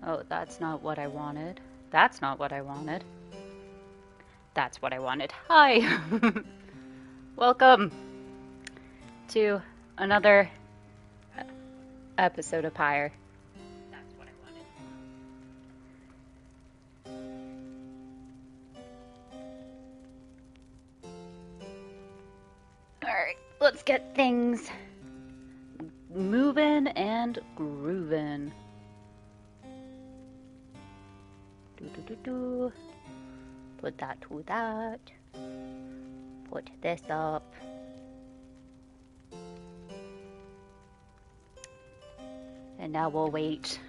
Oh, that's not what I wanted. That's not what I wanted. That's what I wanted. Hi! Welcome to another episode of Pyre. That's what I wanted. Alright, let's get things moving and grooving. Put that to that. Put this up. And now we'll wait.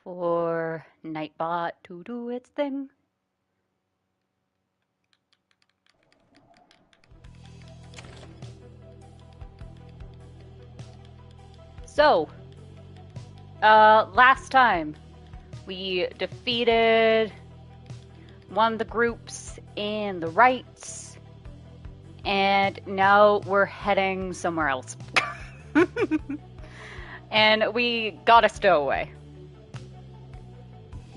For Nightbot to do its thing. So, last time we defeated one of the groups in the rights, and now we're heading somewhere else. And we got a stowaway.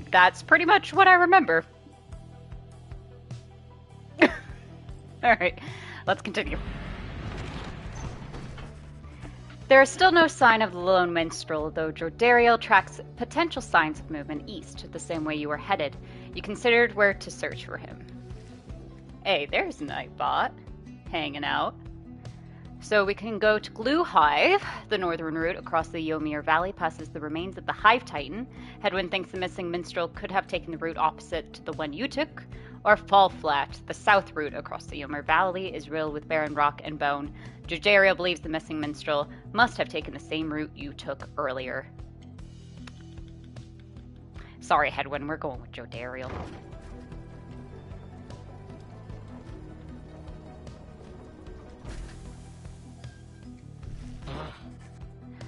That's pretty much what I remember. Alright, let's continue. There is still no sign of the lone minstrel, though Jordariel tracks potential signs of movement east, the same way you were headed. You considered where to search for him. Hey, there's Nightbot, hanging out. So we can go to Glue Hive. The northern route across the Ymir Valley passes the remains of the Hive Titan. Headwind thinks the missing minstrel could have taken the route opposite to the one you took. Or Fall Flat, the south route across the Ymir Valley, is riddled with barren rock and bone. Jordariel believes the missing minstrel must have taken the same route you took earlier. Sorry, Headwind, we're going with Jordariel.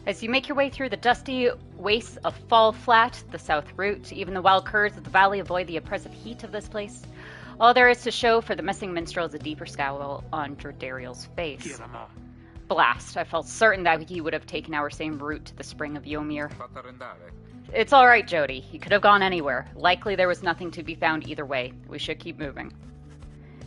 As you make your way through the dusty wastes of Fall Flat, the south route, even the wild curs of the valley avoid the oppressive heat of this place. All there is to show for the missing minstrel is a deeper scowl on Jordariel's face. Blast, I felt certain that he would have taken our same route to the spring of Ymir. It's alright, Jody. He could have gone anywhere. Likely there was nothing to be found either way. We should keep moving.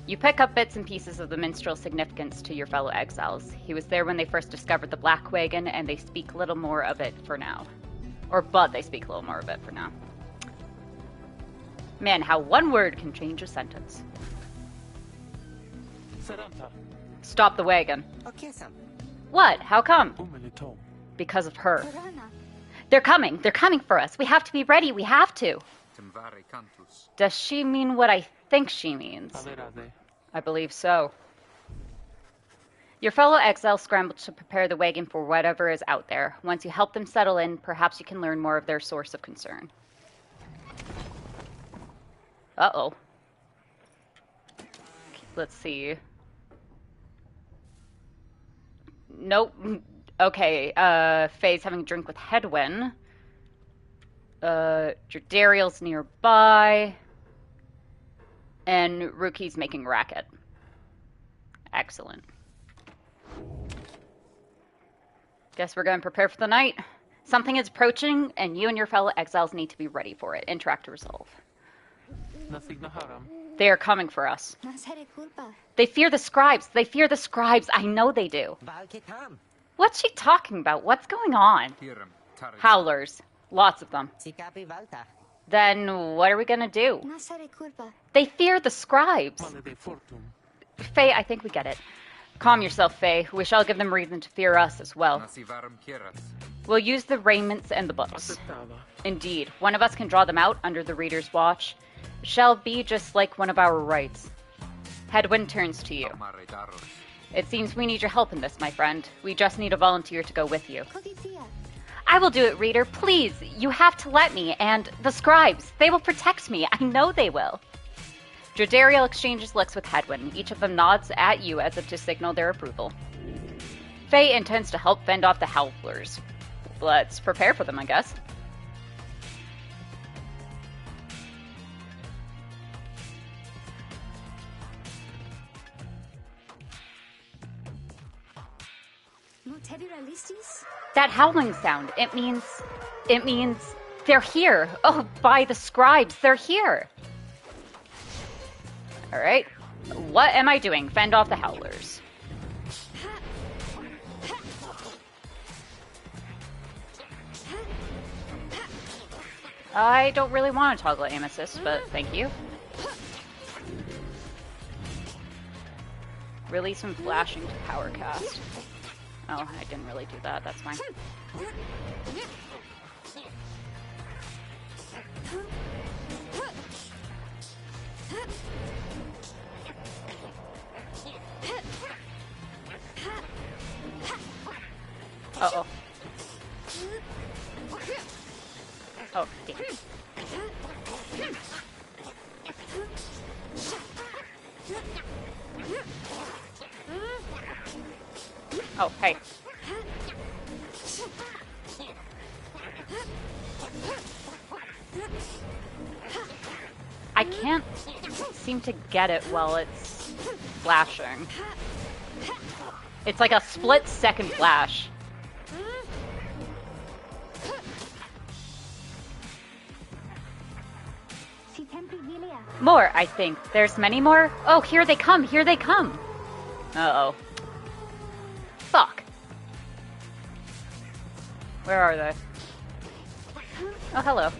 You pick up bits and pieces of the minstrel's significance to your fellow exiles. He was there when they first discovered the Black Wagon, and they speak little more of it for now. But they speak a little more of it for now. Man, how one word can change a sentence. Stop the wagon. What? How come? Because of her. They're coming. They're coming for us. We have to be ready. We have to. Does she mean what I think she means? I believe so. Your fellow exiles scramble to prepare the wagon for whatever is out there. Once you help them settle in, perhaps you can learn more of their source of concern. Uh-oh. Let's see. Nope. Okay, Faye's having a drink with Headwind. Jordariel's nearby. And Rookie's making racket. Excellent. Guess we're going to prepare for the night. Something is approaching, and you and your fellow exiles need to be ready for it. Interact to resolve. They are coming for us. They fear the scribes. They fear the scribes. I know they do. What's she talking about? What's going on? Howlers. Lots of them. Then what are we going to do? They fear the scribes. Faye, I think we get it. Calm yourself, Faye. We shall give them reason to fear us as well. We'll use the raiments and the books. Indeed. One of us can draw them out under the reader's watch. It shall be just like one of our rights. Headwind turns to you. It seems we need your help in this, my friend. We just need a volunteer to go with you. I will do it, reader. Please, you have to let me. And the scribes, they will protect me. I know they will. Jordariel exchanges looks with Headwind. Each of them nods at you as if to signal their approval. Faye intends to help fend off the Howlers. Let's prepare for them, I guess. That howling sound, it means they're here. Oh, by the scribes, they're here. All right, what am I doing? Fend off the howlers. I don't really want to toggle aim assist, but thank you. Release from flashing to power cast. Oh, I didn't really do that. That's fine. Uh-oh. Oh, damn. Oh, hey. I can't seem to get it while it's flashing. It's like a split-second flash. More, I think. There's many more. Oh, here they come. Here they come. Uh-oh. Fuck. Where are they? Oh, hello.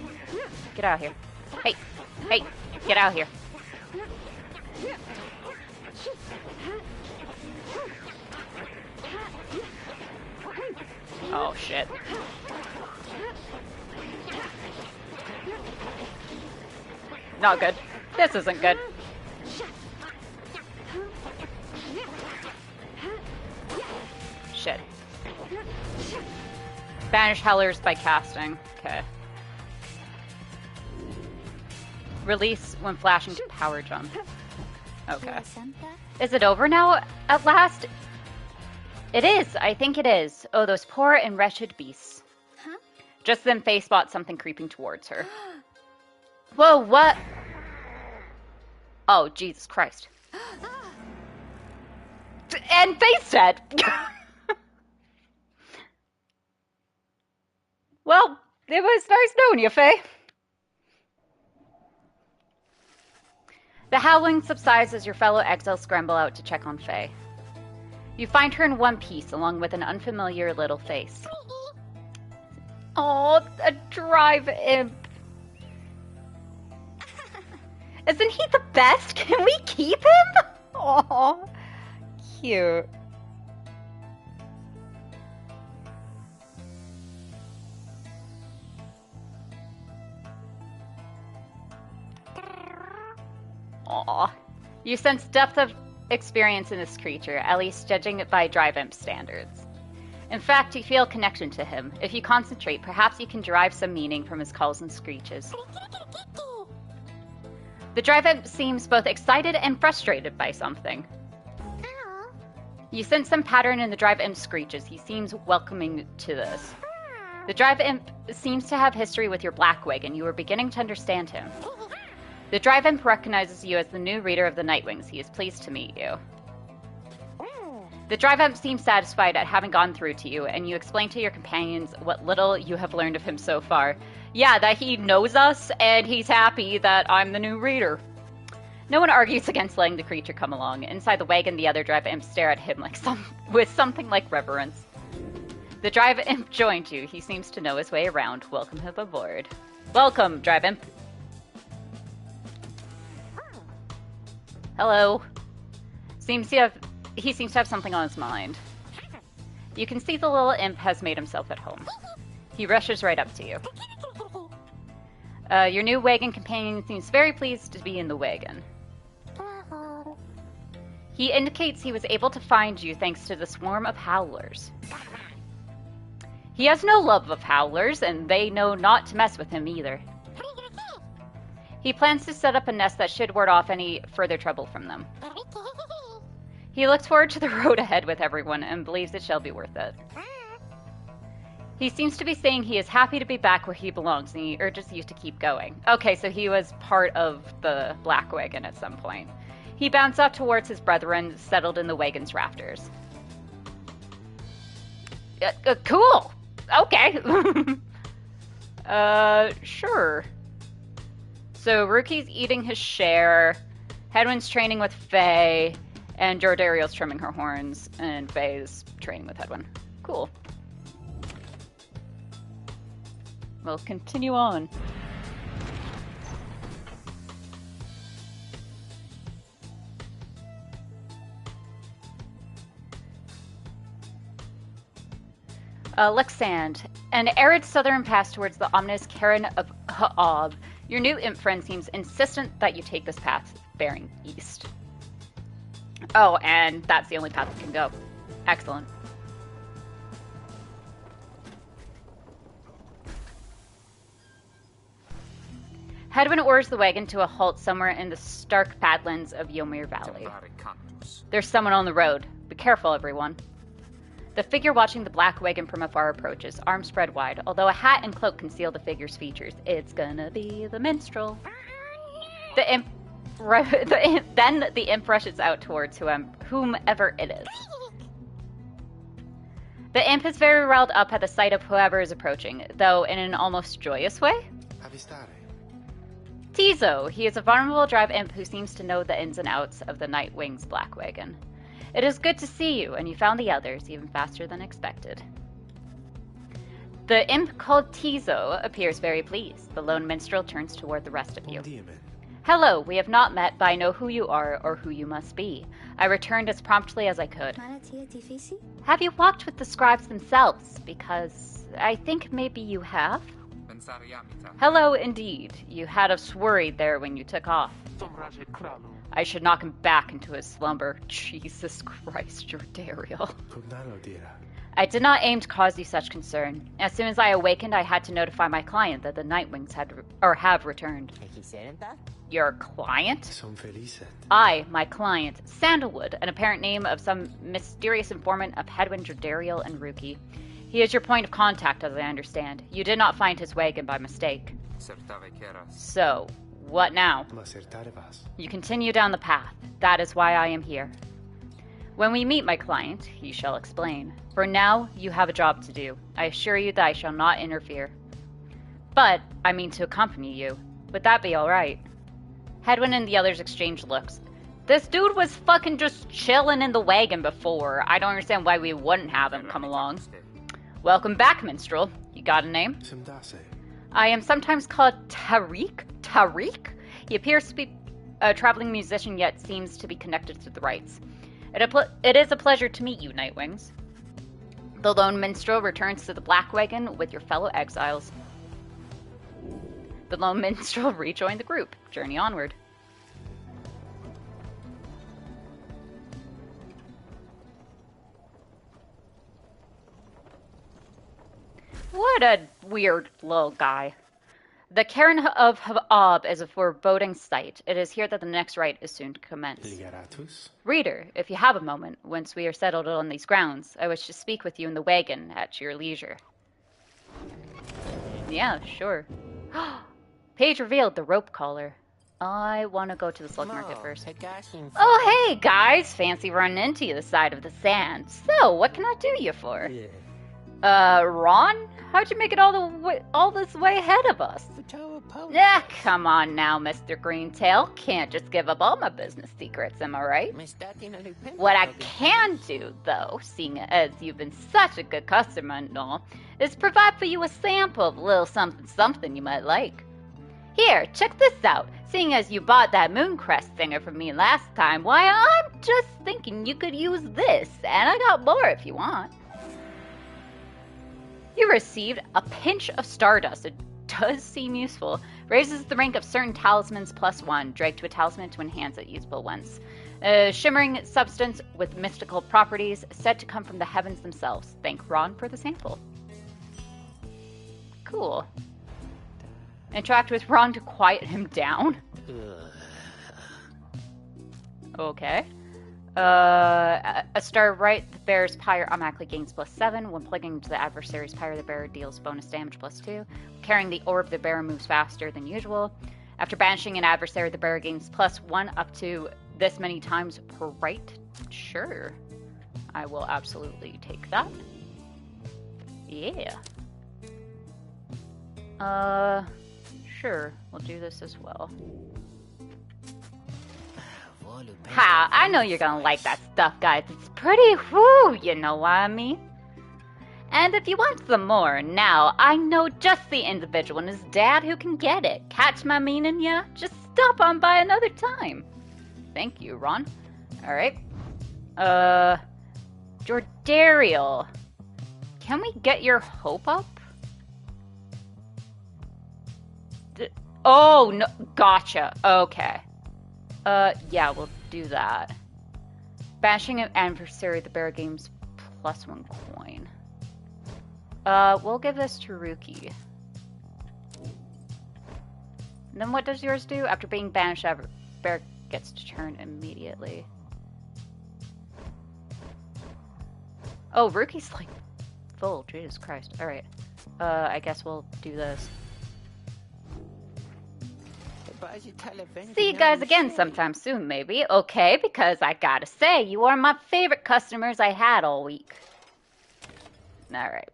Get out of here. Hey. Hey. Get out of here. Oh, shit. Not good. This isn't good. Shit. Banish howlers by casting. Okay. Release when flashing to power jump. Okay. Is it over now, at last? It is. I think it is. Oh, those poor and wretched beasts. Just then Faye spots something creeping towards her. Whoa, what? Oh, Jesus Christ. And Faye's dead. Well, it was nice knowing you, Faye. The howling subsides as your fellow exiles scramble out to check on Faye. You find her in one piece, along with an unfamiliar little face. Oh, a drive imp. Isn't he the best? Can we keep him? Oh, cute. Aw. You sense depth of experience in this creature, at least judging it by Drive Imp standards. In fact, you feel a connection to him. If you concentrate, perhaps you can derive some meaning from his calls and screeches. The Drive Imp seems both excited and frustrated by something. You sense some pattern in the Drive Imp's screeches. He seems welcoming to this. The Drive Imp seems to have history with your Blackwig, and you are beginning to understand him. The Drive Imp recognizes you as the new reader of the Nightwings. He is pleased to meet you. The Drive Imp seems satisfied at having gone through to you, and you explain to your companions what little you have learned of him so far. Yeah, that he knows us, and he's happy that I'm the new reader. No one argues against letting the creature come along. Inside the wagon, the other Drive Imps stare at him like with something like reverence. The Drive Imp joined you. He seems to know his way around. Welcome him aboard. Welcome, Drive Imp. Hello. He seems to have something on his mind. You can see the little imp has made himself at home. He rushes right up to you. Your new wagon companion seems very pleased to be in the wagon. He indicates he was able to find you thanks to the swarm of howlers. He has no love of howlers, and they know not to mess with him either. He plans to set up a nest that should ward off any further trouble from them. He looks forward to the road ahead with everyone and believes it shall be worth it. He seems to be saying he is happy to be back where he belongs, and he urges you to keep going. Okay, so he was part of the Black Wagon at some point. He bounds up towards his brethren, settled in the wagon's rafters. Cool. Okay. Sure. So Ruki's eating his share, Hedwyn's training with Faye, and Jordariel's trimming her horns, and Faye's training with Hedwyn. Cool. We'll continue on. Lexand, an arid southern pass towards the ominous Cairn of Ha'ab. Your new imp friend seems insistent that you take this path bearing east. Oh, and that's the only path we can go. Excellent. Hedwyn orders the wagon to a halt somewhere in the stark badlands of Ymir Valley. There's someone on the road. Be careful, everyone. The figure watching the black wagon from afar approaches, arms spread wide. Although a hat and cloak conceal the figure's features, it's gonna be the minstrel. Then the imp rushes out towards whomever it is. The imp is very riled up at the sight of whoever is approaching, though in an almost joyous way. Tizo, he is a vulnerable drive imp who seems to know the ins and outs of the Nightwing's black wagon. It is good to see you, and you found the others even faster than expected. The imp called Tizo appears very pleased. The lone minstrel turns toward the rest of you. Hello, we have not met, but I know who you are or who you must be. I returned as promptly as I could. Have you walked with the scribes themselves? Because I think maybe you have. Hello, indeed. You had us worried there when you took off. I should knock him back into his slumber. Jesus Christ, Jordariel. I did not aim to cause you such concern. As soon as I awakened, I had to notify my client that the Nightwings have returned. Your client? I, my client, Sandalwood, an apparent name of some mysterious informant of Hedwyn, Jordariel, and Ruki. He is your point of contact, as I understand. You did not find his wagon by mistake. So, what now? You continue down the path. That is why I am here. When we meet my client, he shall explain. For now, you have a job to do. I assure you that I shall not interfere. But I mean to accompany you. Would that be alright? Hedwyn and the others exchange looks. This dude was fucking just chilling in the wagon before. I don't understand why we wouldn't have him come along. Welcome back, minstrel. You got a name? I am sometimes called Tariq. Tariq? He appears to be a traveling musician, yet seems to be connected to the rites. It is a pleasure to meet you, Nightwings. The lone minstrel returns to the black wagon with your fellow exiles. The lone minstrel rejoined the group. Journey onward. What a weird little guy. The Cairn of Ha'ab is a foreboding sight. It is here that the next rite is soon to commence. Reader, if you have a moment, once we are settled on these grounds, I wish to speak with you in the wagon at your leisure. Yeah, sure. Page revealed the rope collar. I want to go to the slug market first. Oh, hey, guys! Fancy running into you the side of the sand. So, what can I do you for? Ron? How'd you make it all this way ahead of us? Yeah, come on now, Mr. Greentail. Can't just give up all my business secrets, am I right? What I can do, though, seeing as you've been such a good customer and all, is provide for you a sample of a little something you might like. Here, check this out. Seeing as you bought that Mooncrest thinger from me last time, why, I'm just thinking you could use this, and I got more if you want. You received a pinch of stardust. It does seem useful. Raises the rank of certain talismans +1. Drag to a talisman to enhance its useful ones. A shimmering substance with mystical properties said to come from the heavens themselves. Thank Ron for the sample. Cool. Interact with Ron to quiet him down. Okay. A star right, the bear's Pyre automatically gains +7. When plugging into the adversary's Pyre, the bearer deals bonus damage +2. Carrying the orb, the bearer moves faster than usual. After banishing an adversary, the bearer gains +1 up to this many times per right. Sure. I will absolutely take that. Yeah. Sure. We'll do this as well. Ha! I know you're gonna like that stuff, guys. It's pretty whoo, you know what I mean? And if you want some more, now I know just the individual and his dad who can get it. Catch my meaning, yeah? Just stop on by another time. Thank you, Ron. Alright. Jordariel. Can we get your hope up? Oh, no. Gotcha. Okay. Yeah, we'll do that. Bashing an adversary, the bear game's +1 coin. We'll give this to Ruki. And then what does yours do? After being banished, bear gets to turn immediately. Oh, Ruki's like full. Jesus Christ. Alright. I guess we'll do this. See you guys again sometime soon, maybe. Okay, because I gotta say, you are my favorite customers I had all week. Alright.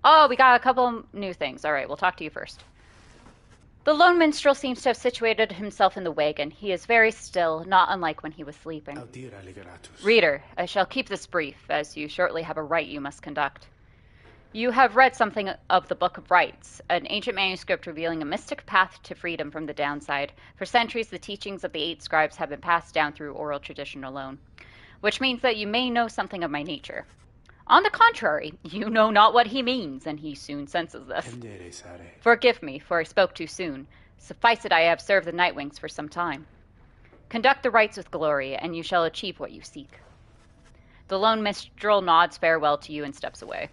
Oh, we got a couple new things. Alright, we'll talk to you first. The lone minstrel seems to have situated himself in the wagon. He is very still, not unlike when he was sleeping. Reader, I shall keep this brief, as you shortly have a rite you must conduct. You have read something of the Book of Rites, an ancient manuscript revealing a mystic path to freedom from the downside. For centuries, the teachings of the 8 scribes have been passed down through oral tradition alone, which means that you may know something of my nature. On the contrary, you know not what he means, and he soon senses this. Forgive me, for I spoke too soon. Suffice it, I have served the Nightwings for some time. Conduct the rites with glory, and you shall achieve what you seek. The lone minstrel nods farewell to you and steps away.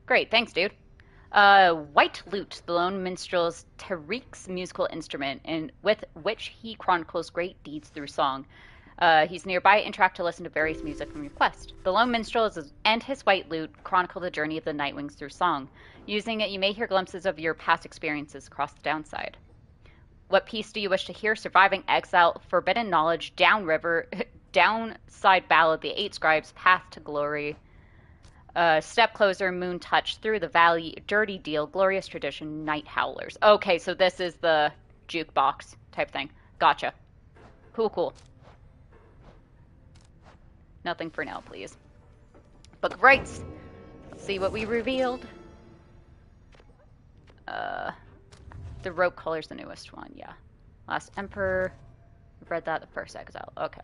Great, thanks, dude. White Lute, the lone minstrel's Tariq's musical instrument, with which he chronicles great deeds through song. He's nearby. Interact to listen to various music from your quest. The lone minstrel and his white lute chronicle the journey of the Nightwings through song. Using it, you may hear glimpses of your past experiences across the downside. What piece do you wish to hear? Surviving exile, forbidden knowledge, downriver, downside ballad, the 8 scribes, path to glory. Step closer, moon touch, through the valley, dirty deal, glorious tradition, night howlers. Okay, so this is the jukebox type thing. Gotcha. Cool, cool. Nothing for now, please. Book of Rites. Let's see what we revealed. The rope color's the newest one, yeah. Last Emperor. We've read that, the first exile. Okay.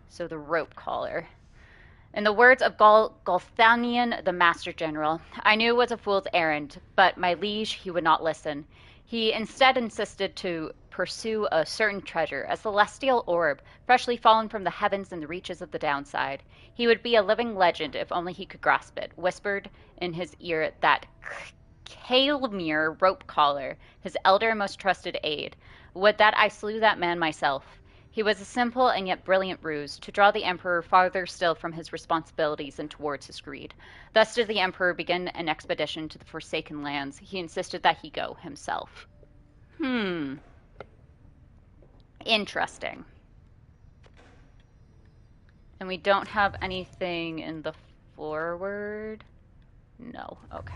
So the rope collar. In the words of Golthanian, the Master General, I knew it was a fool's errand, but my liege, he would not listen. He instead insisted to pursue a certain treasure, a celestial orb, freshly fallen from the heavens in the reaches of the downside. He would be a living legend if only he could grasp it, whispered in his ear that Kael'mir rope collar, his elder and most trusted aide. Would that I slew that man myself. He was a simple and yet brilliant ruse, to draw the Emperor farther still from his responsibilities and towards his greed. Thus did the Emperor begin an expedition to the Forsaken Lands. He insisted that he go himself. Interesting. And we don't have anything in the forward? No, okay.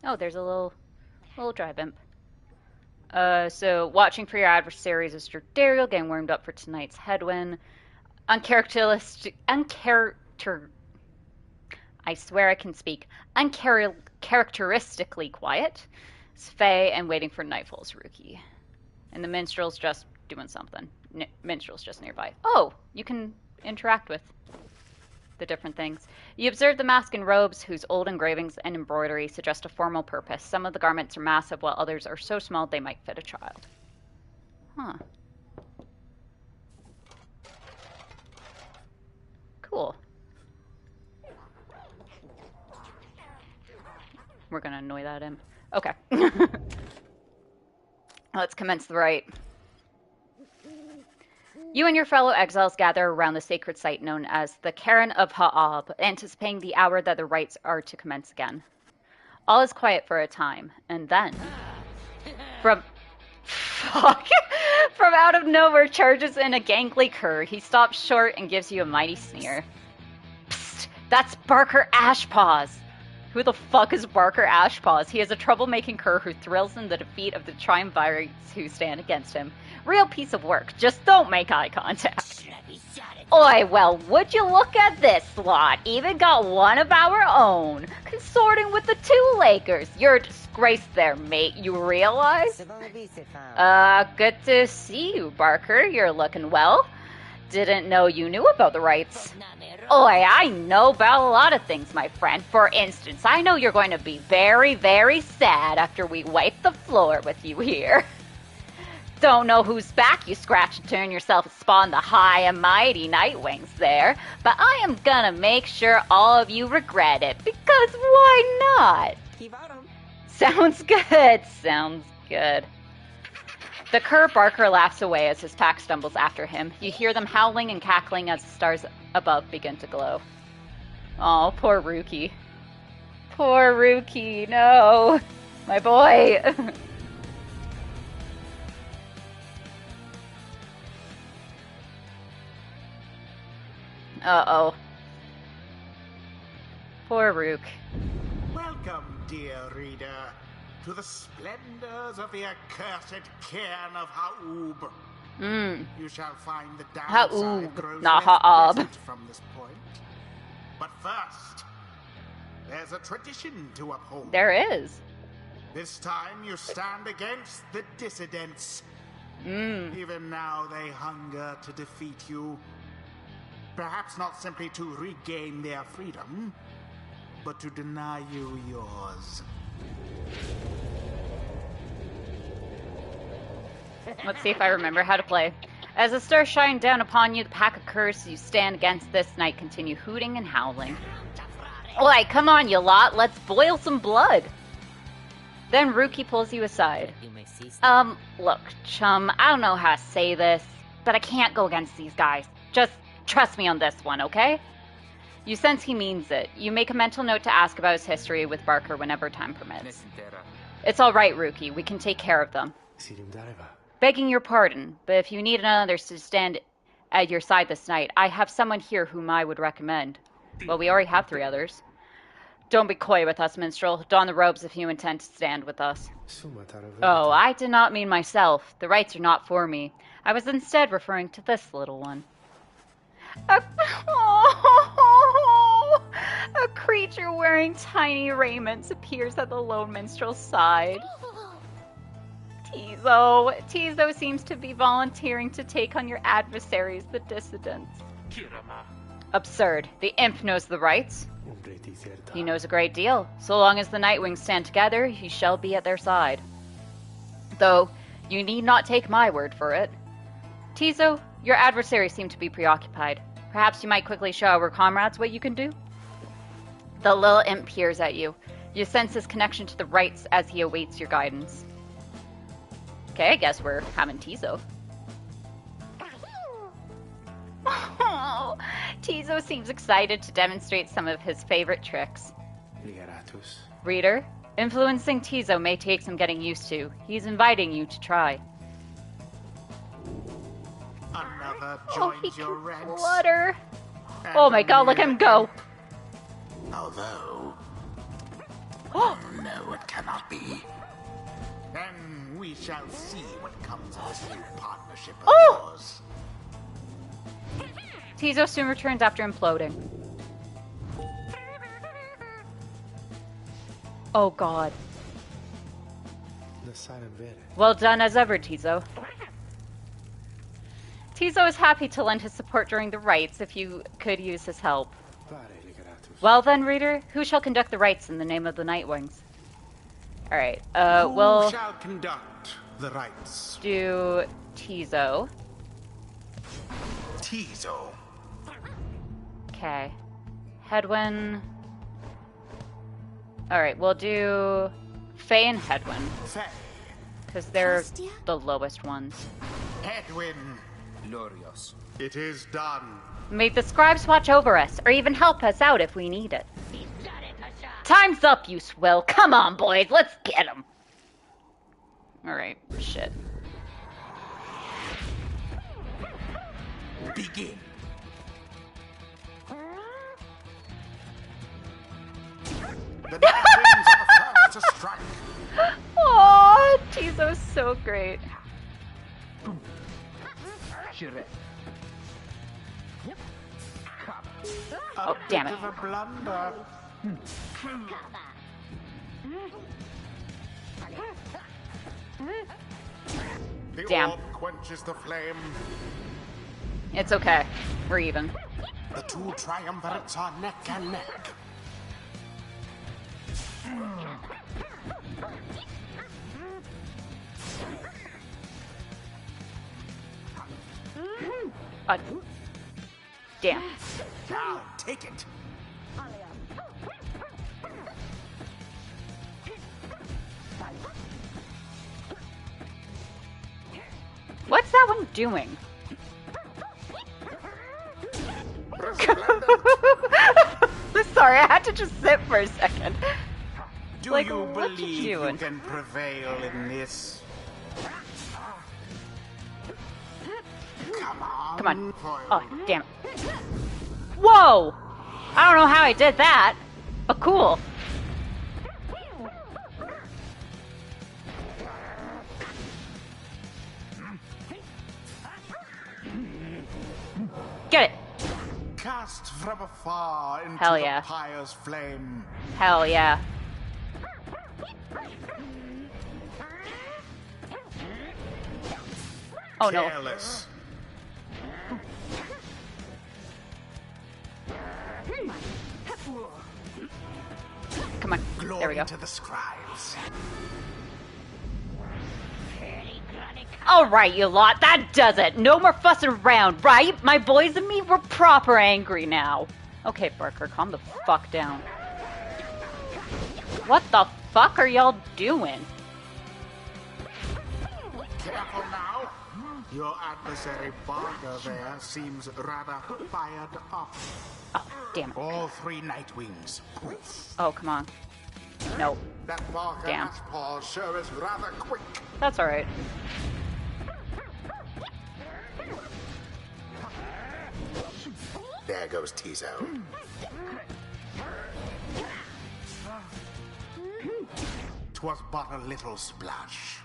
Oh, there's a little drive imp. So watching for your adversaries is Jordariel, getting warmed up for tonight's headwind. I swear I can speak. Uncharacteristically quiet. It's Faye and waiting for nightfall's Rookie. And the minstrel's just doing something. Minstrel's just nearby. Oh, you can interact with the different things. You observe the mask and robes whose old engravings and embroidery suggest a formal purpose. Some of the garments are massive while others are so small they might fit a child. Huh. Cool. We're gonna annoy that imp. Okay. Let's commence the rite. You and your fellow exiles gather around the sacred site known as the Cairn of Ha'ab, anticipating the hour that the rites are to commence again. All is quiet for a time, and then, From out of nowhere charges in a gangly cur. He stops short and gives you a mighty sneer. Psst, that's Barker Ashpaws. Who the fuck is Barker Ashpaws? He is a troublemaking cur who thrills in the defeat of the triumvirates who stand against him. Real piece of work. Just don't make eye contact. Oi, well, would you look at this lot? Even got one of our own. Consorting with the two Lakers. You're a disgrace there, mate. You realize? Good to see you, Barker. You're looking well. Didn't know you knew about the rights. Oi, I know about a lot of things, my friend. For instance, I know you're going to be very, very sad after we wipe the floor with you here. Don't know whose back you scratch and turn yourself a spawn the high and mighty Nightwings there, but I am gonna make sure all of you regret it, because why not? Sounds good, sounds good. The cur Barker laughs away as his pack stumbles after him. You hear them howling and cackling as the stars above begin to glow. Oh, poor Rookie. Poor Rookie, no. My boy. Uh-oh. Poor Rook. Welcome, dear reader, to the splendors of the accursed cairn of Ha'ub. You shall find the downside grows less pleasant from this point. But first, there's a tradition to uphold. There is. This time you stand against the dissidents. Even now they hunger to defeat you. Perhaps not simply to regain their freedom, but to deny you yours. Let's see if I remember how to play. As the stars shine down upon you, the pack of curs you stand against this night continue hooting and howling. Oi, come on, you lot. Let's boil some blood. Then Rookie pulls you aside. Look, chum, I don't know how to say this, but I can't go against these guys. Just trust me on this one, okay? You sense he means it. You make a mental note to ask about his history with Barker whenever time permits. It's all right, Rookie. We can take care of them. Begging your pardon, but if you need another to stand at your side this night, I have someone here whom I would recommend. Well, we already have 3 others. Don't be coy with us, minstrel. Don the robes if you intend to stand with us. Oh, I did not mean myself. The rights are not for me. I was instead referring to this little one. A creature wearing tiny raiments appears at the lone minstrel's side. Tizo seems to be volunteering to take on your adversaries, the dissidents. Absurd. The imp knows the rights. He knows a great deal. So long as the Nightwings stand together, he shall be at their side. Though, you need not take my word for it. Tizo, your adversaries seem to be preoccupied. Perhaps you might quickly show our comrades what you can do? The little imp peers at you. You sense his connection to the rights as he awaits your guidance. Okay, I guess we're having Tizo. Oh, Tizo seems excited to demonstrate some of his favorite tricks. Reader, influencing Tizo may take some getting used to. He's inviting you to try. Another joins your ranks. Flutter. Oh my god, look at him go. Although, no, it cannot be. Then we shall see what comes of this new partnership of yours. Tizo soon returns after imploding. Oh god. Well done as ever, Tizo. Tizo is happy to lend his support during the rites if you could use his help. Well then, reader, who shall conduct the rites in the name of the Nightwings? Alright, who shall conduct the rites? Do Tizo. Tizo. Okay. Hedwyn. Alright, we'll do Faye and Hedwyn. Faye. Because they're the lowest ones. Hedwyn. Glorious. It is done. May the scribes watch over us, or even help us out if we need it. Time's up, you swill. Come on, boys, let's get him. Alright, shit. Tizo's so great. Oh, damn it. Damn. The orb quenches the flame. It's okay. We're even. The two triumvirates are neck and neck. Damn. Now, take it. What's that one doing? Sorry, I had to just sit for a second. Do like, you believe you can prevail in this? Come on. Come on. Oh, damn it. Whoa! I don't know how I did that, but cool. Get it. Cast from afar into Hell yeah. the Pyre's flame. Hell yeah. Oh no. Careless. Come on. Glory there we go. To the scribes. Alright, you lot, that does it. No more fussing around, right? My boys and me, we're proper angry now. Okay, Barker, calm the fuck down. What the fuck are y'all doing? Careful now. Your adversary Barker there seems rather fired up. Oh, damn it. All three Nightwings. Poof. Oh, come on. Nope. That Barker Ashpaw sure is rather quick. That's alright. There goes Tizo. 'Twas but a little splash.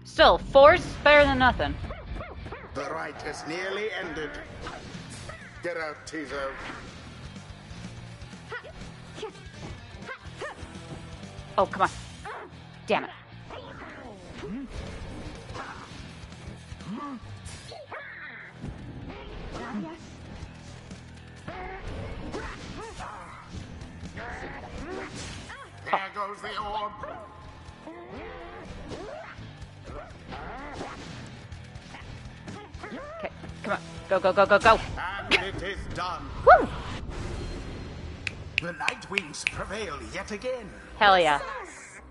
Still, four's better than nothing. The rite has nearly ended. Get out, Tizo. Oh, come on. Damn it. There goes the orb. Okay, come on. Go, go, go, go, go. And it is done. Woo! The Nightwings prevail yet again. Hell yeah.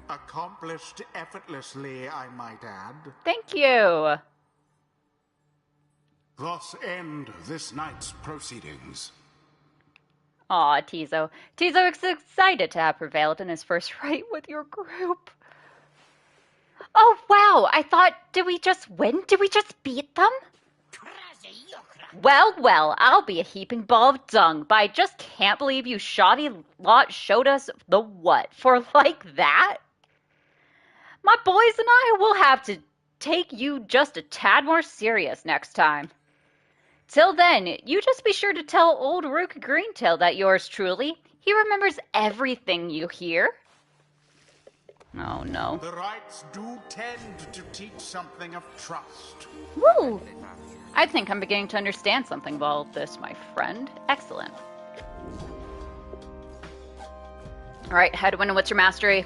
Accomplished effortlessly, I might add. Thank you. Thus end this night's proceedings. Aw, Tizo. Tizo is excited to have prevailed in his first fight with your group. Oh, wow. I thought, did we just win? Did we just beat them? Well, well, I'll be a heaping ball of dung, but I just can't believe you shoddy lot showed us the what for like that. My boys and I will have to take you just a tad more serious next time. Till then, you just be sure to tell old Rook Greentail that yours truly. He remembers everything you hear. Oh no. The rites do tend to teach something of trust. Woo! I think I'm beginning to understand something of all of this, my friend. Excellent. Alright, Headwind, what's your mastery?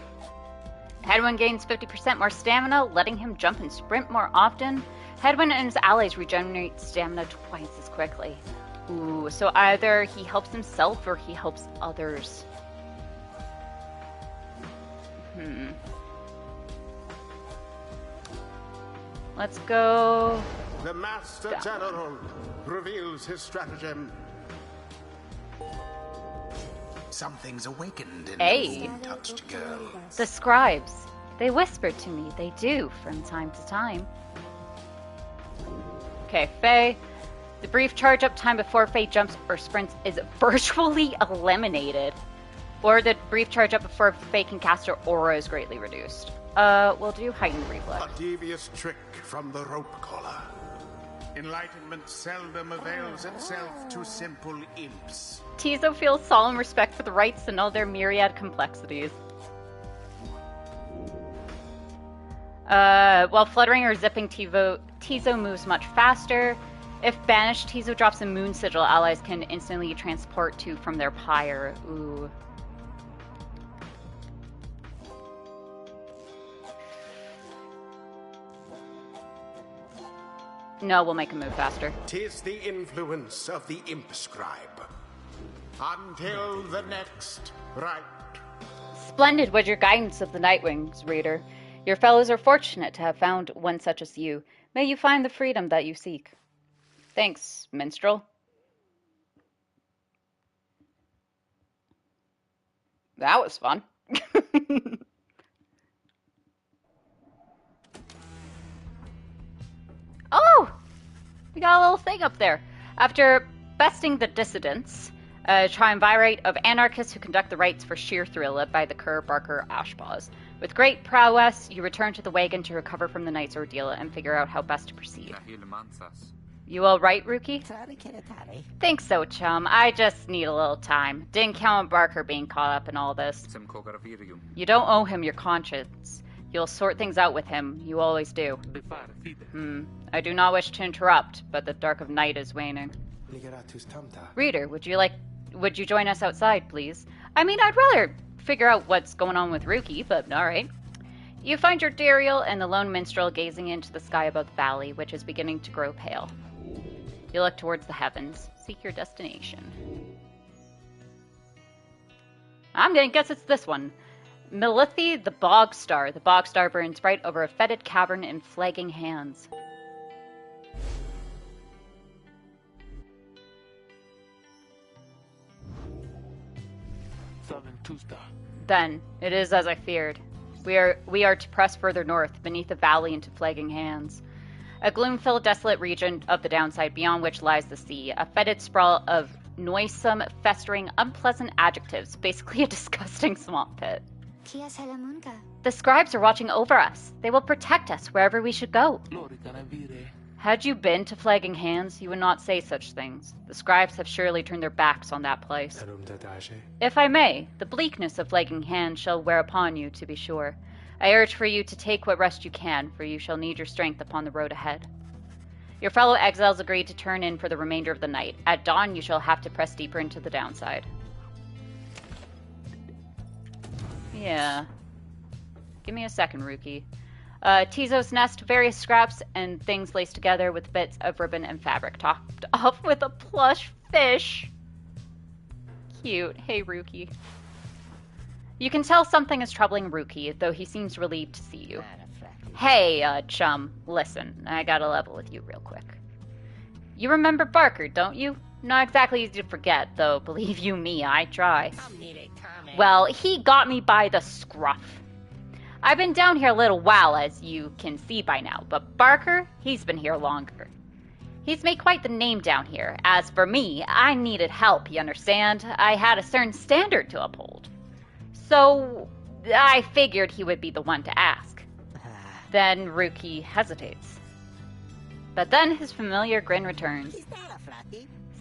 Headwind gains 50% more stamina, letting him jump and sprint more often. Headwind and his allies regenerate stamina twice as quickly. Ooh, so either he helps himself or he helps others. Let's go. The Master General reveals his stratagem. Something's awakened in the touched girl. The scribes. They whisper to me. They do from time to time. Okay, Faye. The brief charge up time before Faye jumps or sprints is virtually eliminated. Or the brief charge up before Faye can cast her aura is greatly reduced. We'll do heightened reflex. A devious trick from the rope collar. Enlightenment seldom avails itself to simple imps. Tizo feels solemn respect for the rites and all their myriad complexities. While fluttering or zipping, Tizo moves much faster. If banished, Tizo drops a moon sigil allies can instantly transport to from their pyre. Ooh. No, we'll make him move faster. 'Tis the influence of the imp scribe. Until the next rite. Splendid was your guidance of the Nightwings, reader. Your fellows are fortunate to have found one such as you. May you find the freedom that you seek. Thanks, minstrel. That was fun. Oh! We got a little thing up there. After besting the dissidents, a triumvirate of anarchists who conduct the rites for sheer thrill, led by the Cur Barker Ashpaws. With great prowess, you return to the wagon to recover from the night's ordeal and figure out how best to proceed. You all right, Rookie? Think so, chum. I just need a little time. Didn't count on Barker being caught up in all this. You don't owe him your conscience. You'll sort things out with him. You always do. I do not wish to interrupt, but the dark of night is waning. Reader, would you join us outside, please? I mean, I'd rather figure out what's going on with Rookie, but alright. You find your Dariel and the lone minstrel gazing into the sky above the valley, which is beginning to grow pale. You look towards the heavens. Seek your destination. I'm gonna guess it's this one. Melithi the Bog Star. The Bog Star burns bright over a fetid cavern in flagging hands. Then, it is as I feared. We are to press further north, beneath the valley into flagging hands. A gloom-filled, desolate region of the downside, beyond which lies the sea. A fetid sprawl of noisome, festering, unpleasant adjectives. Basically a disgusting swamp pit. The scribes are watching over us. They will protect us wherever we should go. Had you been to Flagging Hands, you would not say such things. The scribes have surely turned their backs on that place. If I may, the bleakness of Flagging Hands shall wear upon you, to be sure. I urge for you to take what rest you can, for you shall need your strength upon the road ahead. Your fellow exiles agreed to turn in for the remainder of the night. At dawn, you shall have to press deeper into the downside. Yeah. Give me a second, Rookie. Tizo's nest, various scraps and things laced together with bits of ribbon and fabric, topped off with a plush fish. Cute. Hey, Rookie. You can tell something is troubling Rookie, though he seems relieved to see you. Hey, chum, listen, I gotta level with you real quick. You remember Barker, don't you? Not exactly easy to forget, though, believe you me, I try. Well, he got me by the scruff. I've been down here a little while, as you can see by now, but Barker, he's been here longer. He's made quite the name down here. As for me, I needed help, you understand? I had a certain standard to uphold. So, I figured he would be the one to ask. Then Rookie hesitates. But then his familiar grin returns.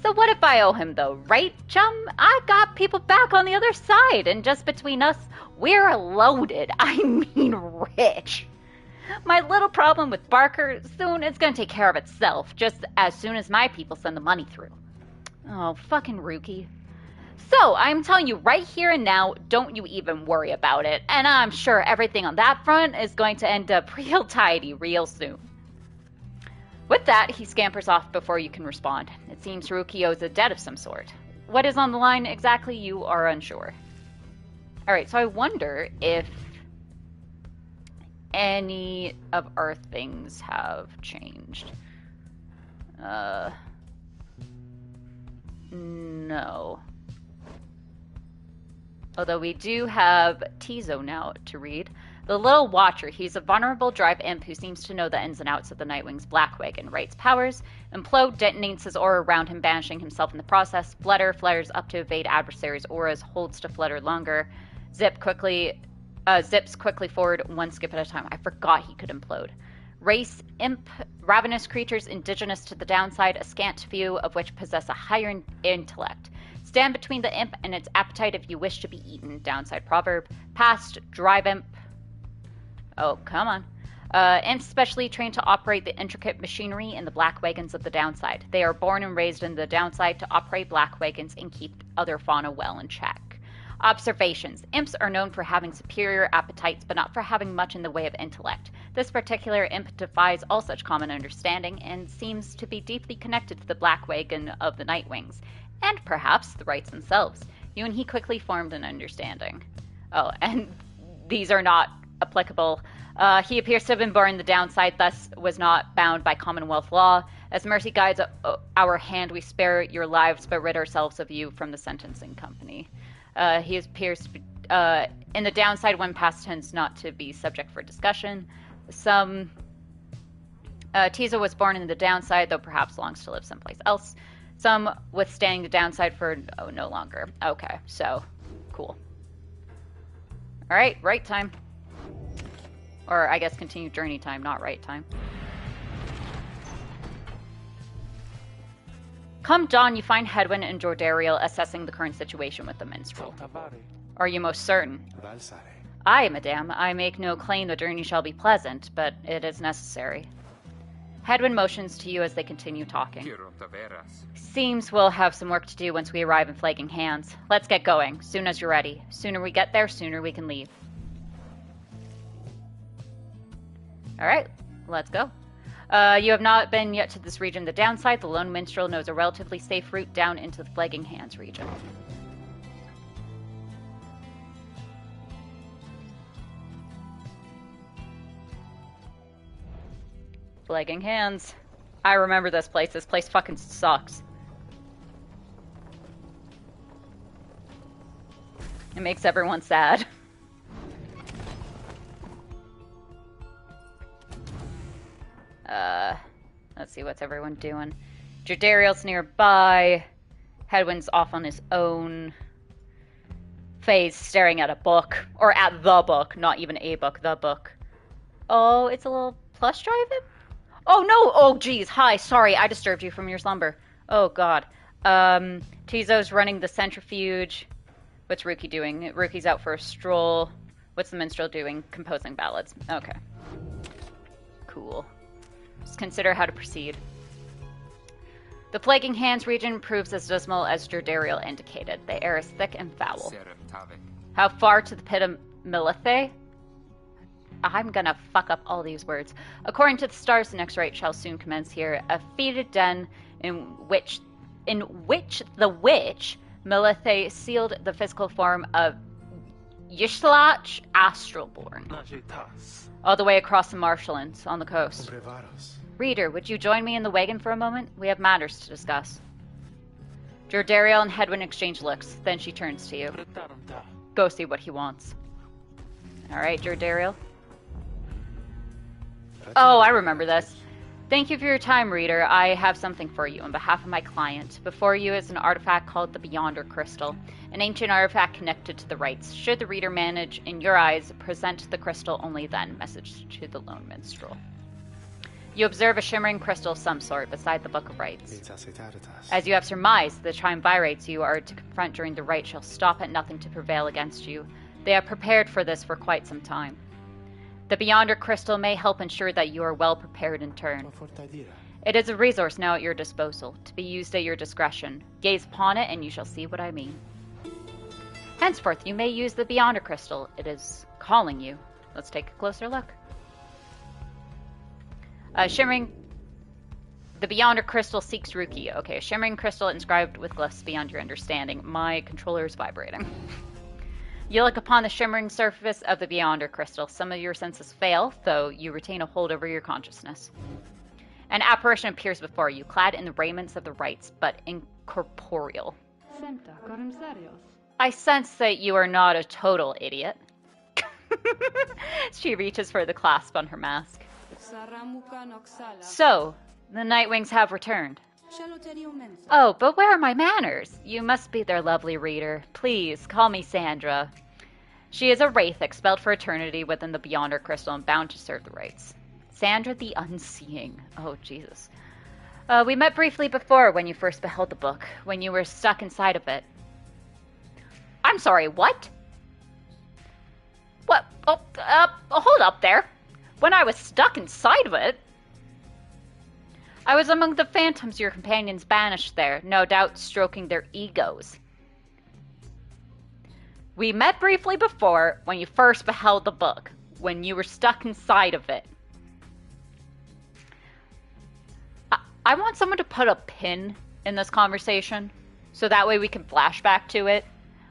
So what if I owe him, though, right, chum? I got people back on the other side, and just between us, we're loaded. I mean rich. My little problem with Barker, soon it's gonna take care of itself, just as soon as my people send the money through. Oh, fucking Rookie. So, I'm telling you right here and now, don't you even worry about it, and I'm sure everything on that front is going to end up real tidy real soon. With that, he scampers off before you can respond. It seems Rookie owes a debt of some sort. What is on the line exactly, you are unsure. Alright, so I wonder if any of our things have changed. No. Although we do have Tizo now to read. The Little Watcher, he's a vulnerable drive imp who seems to know the ins and outs of the Nightwing's Black Wagon. Writes powers, implode, detonates his aura around him, banishing himself in the process. Flutter, flutters up to evade adversaries' auras, holds to flutter longer. Zip, quickly zips quickly forward, one skip at a time. I forgot he could implode. Race, imp, ravenous creatures indigenous to the downside, a scant few of which possess a higher intellect. Stand between the imp and its appetite if you wish to be eaten. Downside proverb. Past, drive imp. Oh, come on. Imps specially trained to operate the intricate machinery in the black wagons of the downside. They are born and raised in the downside to operate black wagons and keep other fauna well in check. Observations. Imps are known for having superior appetites, but not for having much in the way of intellect. This particular imp defies all such common understanding and seems to be deeply connected to the black wagon of the Nightwings, and perhaps the rights themselves. You and he quickly formed an understanding. Oh, and these are not applicable. He appears to have been born in the downside, thus was not bound by Commonwealth law. As mercy guides our hand, we spare your lives, but rid ourselves of you from the sentencing company. He appears to be, in the downside when past tense not to be subject for discussion. Tizo was born in the downside, though perhaps longs to live someplace else. Some withstanding the downside for no longer. Okay, so cool. All right, right time. Or I guess continue journey time, not right time. Come dawn, you find Hedwyn and Jordariel assessing the current situation with the minstrel. Are you most certain? Aye, madame. I make no claim the journey shall be pleasant, but it is necessary. Hedwyn motions to you as they continue talking. Seems we'll have some work to do once we arrive in Flagging Hands. Let's get going, soon as you're ready. Sooner we get there, sooner we can leave. Alright, let's go. You have not been yet to this region. The downside, the lone minstrel knows a relatively safe route down into the Flagging Hands region. Flagging Hands. I remember this place. This place fucking sucks. It makes everyone sad. Let's see, what's everyone doing? Jordariel's nearby. Hedwyn's off on his own. Faye's staring at a book. Or at the book, not even a book, the book. Oh, it's a little plush drive-in? Oh, no! Oh, geez. Hi, sorry, I disturbed you from your slumber. Oh, God. Tizo's running the centrifuge. What's Ruki doing? Ruki's out for a stroll. What's the minstrel doing? Composing ballads. Okay. Cool. Just consider how to proceed. The Flagging Hands region proves as dismal as Jordariel indicated. The air is thick and foul. How far to the pit of Milithe? I'm gonna fuck up all these words. According to the stars, the next rite shall soon commence here. A fetid den in which the witch Milithe sealed the physical form of Yishlach Astralborn. All the way across the marshlands on the coast. Reader, would you join me in the wagon for a moment? We have matters to discuss. Jordariel and Hedwyn exchange looks. Then she turns to you. Go see what he wants. Alright, Jordariel. Oh, I remember this. Thank you for your time, reader. I have something for you on behalf of my client. Before you is an artifact called the Beyonder Crystal, an ancient artifact connected to the rites. Should the reader manage, in your eyes, present the crystal only then. Message to the lone minstrel. You observe a shimmering crystal of some sort beside the Book of Rites. As you have surmised, the triumvirates you are to confront during the rite shall stop at nothing to prevail against you. They have prepared for this for quite some time. The Beyonder Crystal may help ensure that you are well prepared in turn. It is a resource now at your disposal, to be used at your discretion. Gaze upon it and you shall see what I mean. Henceforth, you may use the Beyonder Crystal. It is calling you. Let's take a closer look. Shimmering... The Beyonder Crystal seeks Ruki. Okay, a shimmering crystal inscribed with glyphs beyond your understanding. My controller is vibrating. You look upon the shimmering surface of the Beyonder Crystal. Some of your senses fail, though you retain a hold over your consciousness. An apparition appears before you, clad in the raiments of the rites, but incorporeal. I sense that you are not a total idiot. She reaches for the clasp on her mask. So, the Nightwings have returned. Oh, but where are my manners? You must be their lovely reader. Please, call me Sandra. She is a wraith expelled for eternity within the Beyonder crystal and bound to serve the rites. Sandra the Unseeing. Oh, Jesus. We met briefly before when you first beheld the book, when you were stuck inside of it. I'm sorry, what? What? Oh, hold up there. When I was stuck inside of it? I was among the phantoms your companions banished there, no doubt stroking their egos. We met briefly before when you first beheld the book, when you were stuck inside of it. I want someone to put a pin in this conversation, so that way we can flash back to it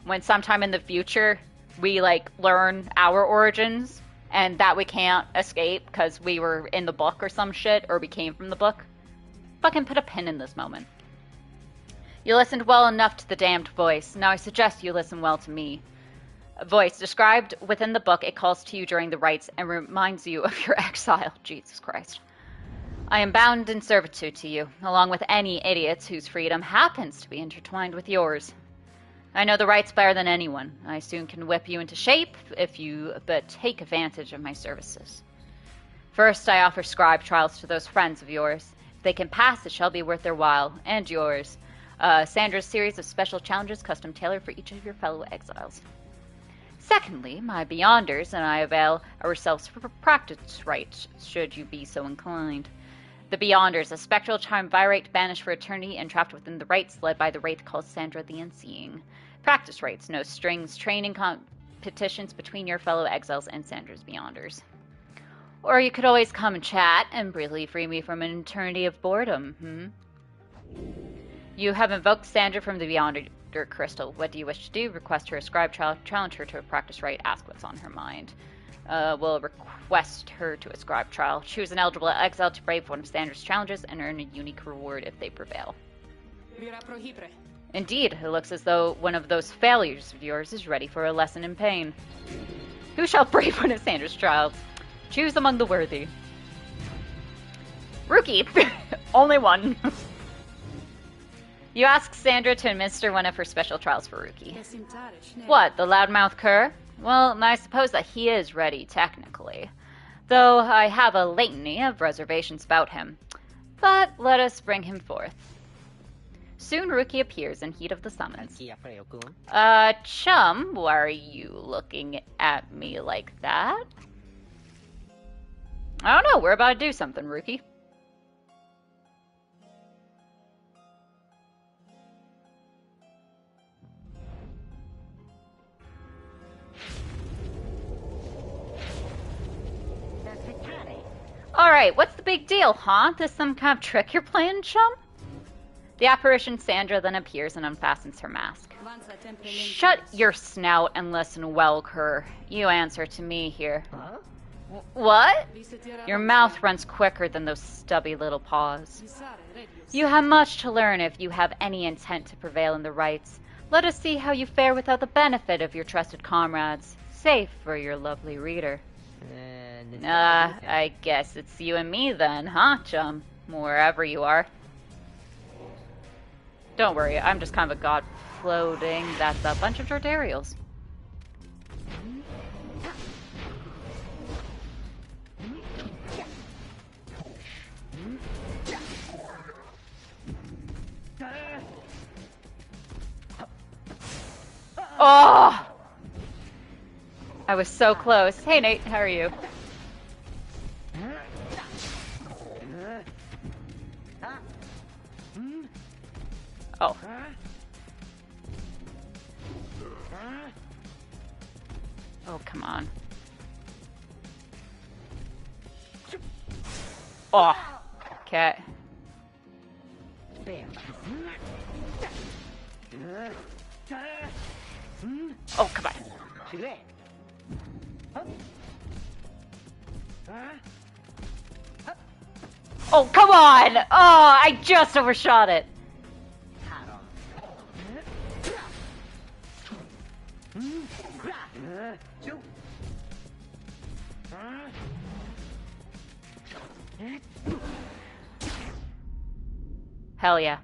when sometime in the future we, like, learn our origins, and that we can't escape because we were in the book or some shit, or we came from the book. Fucking put a pin in this moment. You listened well enough to the damned voice. Now I suggest you listen well to me. A voice described within the book, it calls to you during the rites and reminds you of your exile. Jesus Christ. I am bound in servitude to you, along with any idiots whose freedom happens to be intertwined with yours. I know the rites better than anyone. I soon can whip you into shape if you but take advantage of my services. First, I offer scribe trials to those friends of yours. If they can pass, it shall be worth their while, and yours. Sandra's series of special challenges custom tailored for each of your fellow exiles. Secondly, my Beyonders and I avail ourselves for practice rites, should you be so inclined. The Beyonders, a spectral triumvirate banished for eternity and trapped within the rites led by the wraith called Sandra the Unseeing. Practice rites, no strings, training competitions between your fellow exiles and Sandra's Beyonders. Or you could always come and chat and briefly free me from an eternity of boredom, You have invoked Sandra from the Beyonder crystal. What do you wish to do? Request her a scribe trial, challenge her to a practice rite, ask what's on her mind. Will request her to a scribe trial. Choose an eligible exile to brave one of Sandra's challenges and earn a unique reward if they prevail. Indeed, it looks as though one of those failures of yours is ready for a lesson in pain. Who shall brave one of Sandra's trials? Choose among the worthy. Rookie! Only one. You ask Sandra to administer one of her special trials for Rookie. What, the loudmouth cur? Well, I suppose that he is ready, technically. Though I have a litany of reservations about him. But let us bring him forth. Soon Rookie appears in heat of the summons. Chum, why are you looking at me like that? I don't know, we're about to do something, Rookie. Alright, what's the big deal, huh? This some kind of trick you're playing, chum? The apparition Sandra then appears and unfastens her mask. Shut your snout and listen well, cur. You answer to me here. Huh? What? Your mouth runs quicker than those stubby little paws. You have much to learn if you have any intent to prevail in the rites. Let us see how you fare without the benefit of your trusted comrades. Safe for your lovely reader. I guess it's you and me then, huh, chum? Wherever you are. Don't worry, I'm just kind of a god floating. That's a bunch of Jordarials. Oh! I was so close. Hey, Nate, how are you? Oh. Oh, come on. Oh. Okay. Oh, come on. Oh, come on! Oh, I just overshot it. Hell yeah.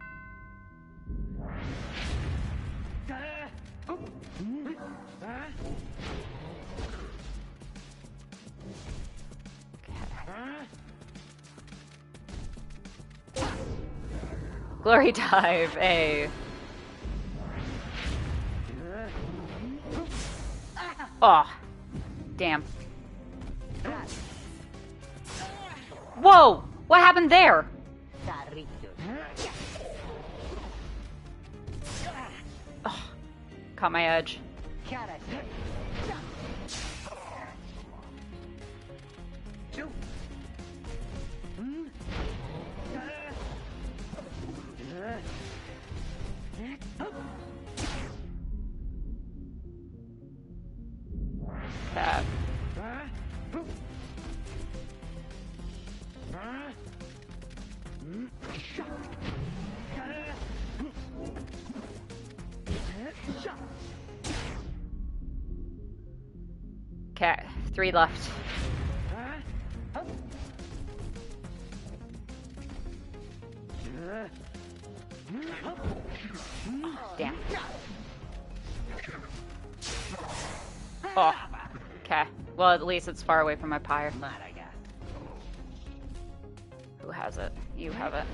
Glory dive, A. Oh, damn. Whoa! What happened there? Oh, caught my edge. Okay, 3 left. Damn. Oh, okay. Well, at least it's far away from my pyre. Who has it? You have it.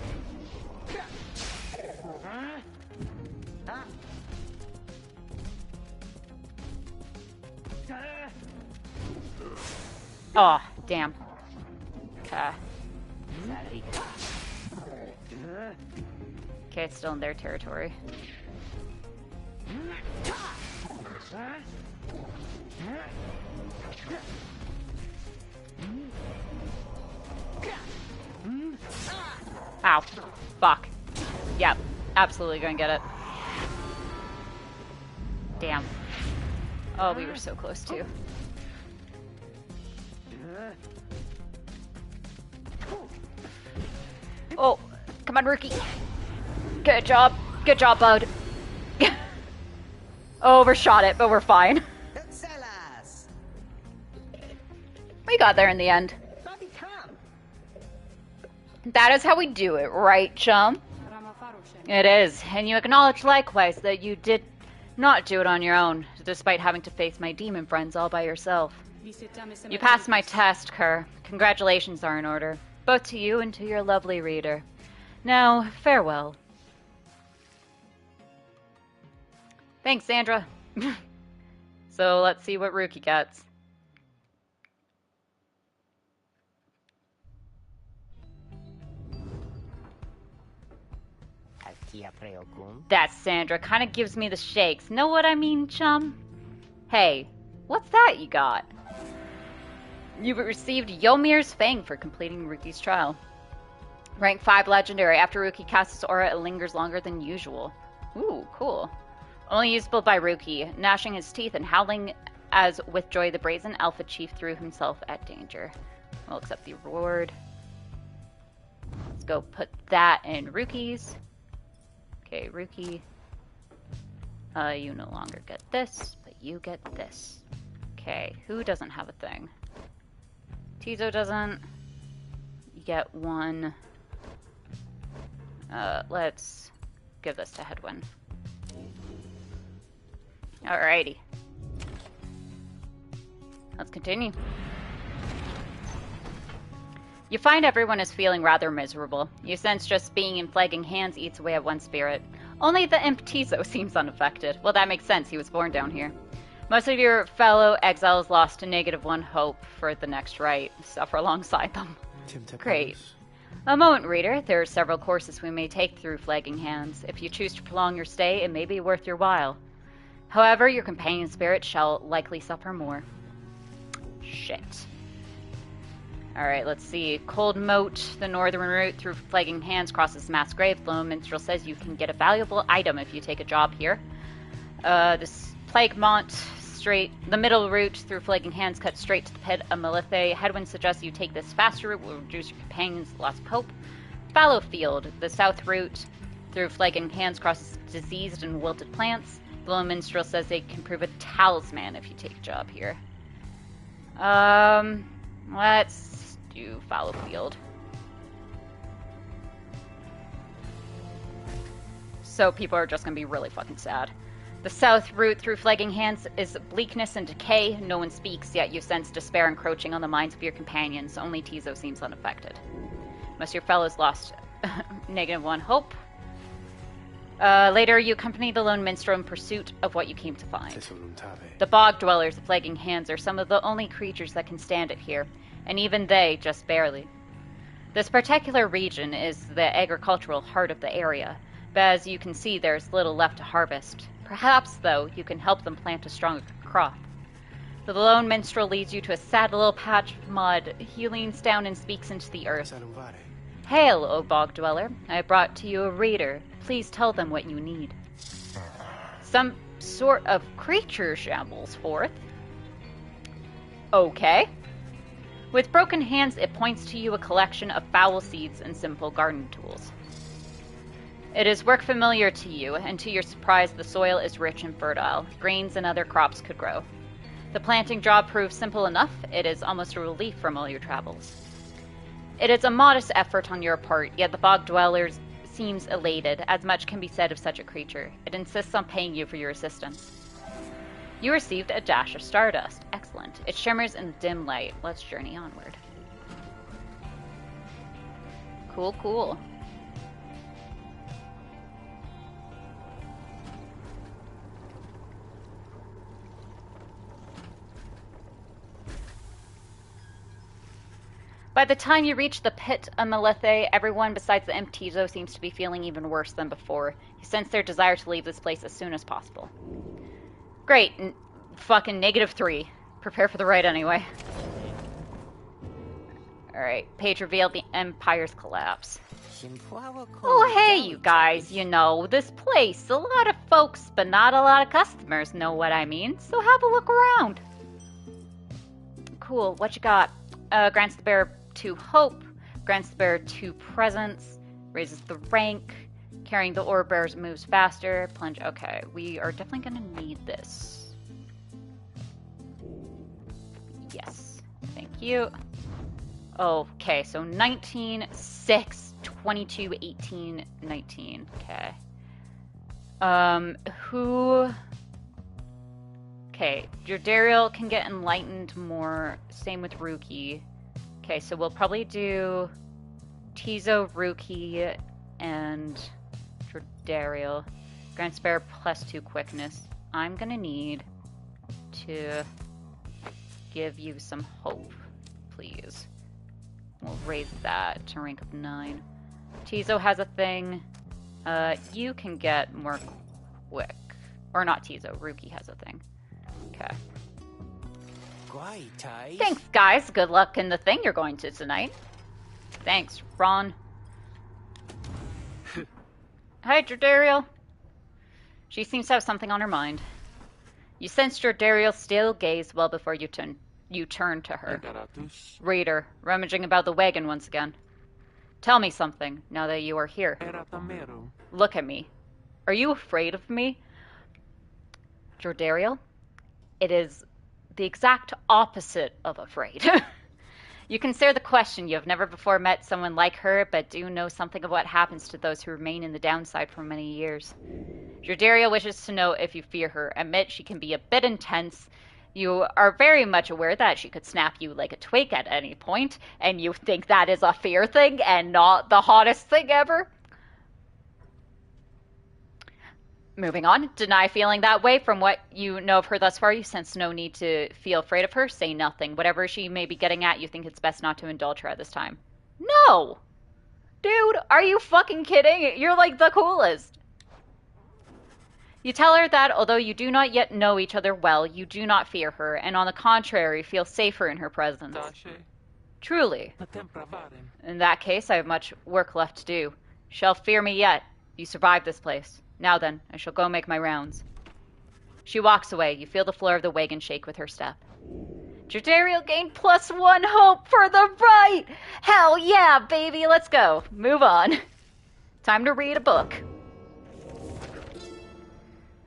Oh, damn. Okay. Okay, it's still in their territory. Ow. Fuck. Yep. Absolutely gonna get it. Damn. Oh, we were so close too. Oh, come on, rookie. Good job. Good job, bud. Overshot it, but we're fine. We got there in the end. That is how we do it, right, chum? It is, and you acknowledge likewise that you did not do it on your own, despite having to face my demon friends all by yourself. You passed my test, Kerr. Congratulations are in order, both to you and to your lovely reader. Now, farewell. Thanks, Sandra. So, let's see what Rookie gets. That Sandra kind of gives me the shakes. Know what I mean, chum? Hey, what's that you got? You've received Yomir's Fang for completing Rookie's trial. Rank 5 legendary. After Rookie casts his aura, it lingers longer than usual. Ooh, cool. Only usable by Rookie, gnashing his teeth and howling as with joy the brazen alpha chief threw himself at danger. We'll accept the reward. Let's go put that in Rookie's. Okay, Rookie. You no longer get this, but you get this. Okay, who doesn't have a thing? Tizo doesn't. You get one. Let's give this to Hedwyn. Alrighty. Let's continue. You find everyone is feeling rather miserable. You sense just being in flagging hands eats away at one spirit. Only the imp Tizo seems unaffected. Well, that makes sense. He was born down here. Most of your fellow exiles lost to -1 hope for the next right. Suffer alongside them. Great. A moment, reader. There are several courses we may take through flagging hands. If you choose to prolong your stay, it may be worth your while. However, your companion spirit shall likely suffer more. Shit. Alright, let's see. Cold Moat, the northern route through Flagging Hands crosses Mass Grave. Lone Minstrel says you can get a valuable item if you take a job here. This Plague Mont, the middle route through Flagging Hands cuts straight to the pit of Melithe. Hedwyn suggests you take this faster route, will reduce your companion's loss of hope. Fallowfield, the south route through Flagging Hands crosses diseased and wilted plants. The Lone Minstrel says they can prove a talisman if you take a job here. Let's do Fallowfield. So people are just gonna be really fucking sad. The south route through Flagging Hands is bleakness and decay. No one speaks, yet you sense despair encroaching on the minds of your companions. Only Tizo seems unaffected. Most of your fellows lost -1 hope. Later, you accompany the lone minstrel in pursuit of what you came to find. The bog dwellers of Flagging Hands are some of the only creatures that can stand it here, and even they just barely. This particular region is the agricultural heart of the area, but as you can see, there's little left to harvest. Perhaps, though, you can help them plant a stronger crop. The lone minstrel leads you to a sad little patch of mud. He leans down and speaks into the earth. Hail, O bog dweller. I brought to you a reader. Please tell them what you need. Some sort of creature shambles forth. Okay. With broken hands, it points to you a collection of foul seeds and simple garden tools. It is work familiar to you, and to your surprise, the soil is rich and fertile. Grains and other crops could grow. The planting job proves simple enough. It is almost a relief from all your travels. It is a modest effort on your part, yet the bog dweller seems elated, as much can be said of such a creature. It insists on paying you for your assistance. You received a dash of stardust. Excellent. It shimmers in the dim light. Let's journey onward. Cool, cool. By the time you reach the pit of Melethe, everyone besides the Imp Tizo seems to be feeling even worse than before. You sense their desire to leave this place as soon as possible. Great. Fucking -3. Prepare for the ride anyway. Alright, page revealed the Empire's collapse. Oh, hey, you guys. You know, this place. A lot of folks, but not a lot of customers, know what I mean. So have a look around. Cool. What you got? Grants the bearer 2 hope, grants the bearer 2 presence, raises the rank, carrying the ore bearers moves faster, plunge. Okay, we are definitely gonna need this. Yes, thank you. Okay, so 19, 6, 22, 18, 19. Okay. Okay, Jordariel can get enlightened more. Same with Ruki. Okay, so we'll probably do Tizo, Ruki, and Jordariel. Grants bearer +2 quickness. I'm gonna need to give you some hope, please. We'll raise that to rank of 9. Tizo has a thing. You can get more quick. Or not Tizo, Ruki has a thing. Okay. Thanks, guys. Good luck in the thing you're going to tonight. Thanks, Ron. Hi, Jordariel. She seems to have something on her mind. You sense Jordariel's stale gaze well before you turn to her. Reader, rummaging about the wagon once again. Tell me something, now that you are here. Look at me. Are you afraid of me? Jordariel? It is the exact opposite of afraid. You consider the question. You have never before met someone like her, but do know something of what happens to those who remain in the downside for many years. Jordariel wishes to know if you fear her. Admit she can be a bit intense. You are very much aware that she could snap you like a twig at any point, and you think that is a fear thing and not the hottest thing ever? Moving on. Deny feeling that way. From what you know of her thus far, you sense no need to feel afraid of her. Say nothing. Whatever she may be getting at, you think it's best not to indulge her at this time. No! Dude, are you fucking kidding? You're like the coolest. You tell her that although you do not yet know each other well, you do not fear her, and on the contrary, feel safer in her presence. Truly. In that case, I have much work left to do. You shall fear me yet. You survived this place. Now then, I shall go make my rounds. She walks away. You feel the floor of the wagon shake with her step. Jordariel gained +1 hope for the right! Hell yeah, baby, let's go. Move on. Time to read a book.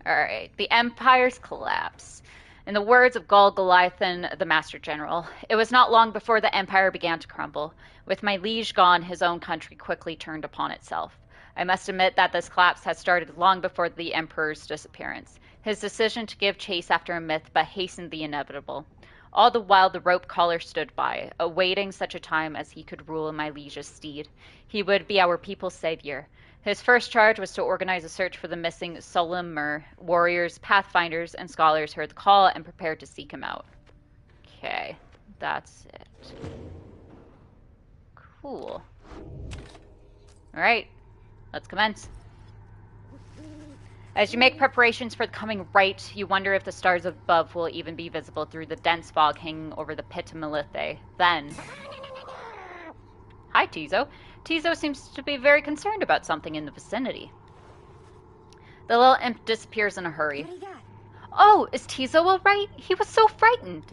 Alright, the Empire's collapse. In the words of Gul Goliathan, the Master General, it was not long before the Empire began to crumble. With my liege gone, his own country quickly turned upon itself. I must admit that this collapse had started long before the Emperor's disappearance. His decision to give chase after a myth but hastened the inevitable. All the while the rope caller stood by, awaiting such a time as he could rule my liege's steed. He would be our people's savior. His first charge was to organize a search for the missing Solimur. Warriors, pathfinders, and scholars heard the call and prepared to seek him out. Okay, that's it. Cool. Alright, let's commence. As you make preparations for the coming rite, you wonder if the stars above will even be visible through the dense fog hanging over the pit of Melithe. Then... Hi, Tizo. Tizo seems to be very concerned about something in the vicinity. The little imp disappears in a hurry. Oh, is Tizo all right? He was so frightened.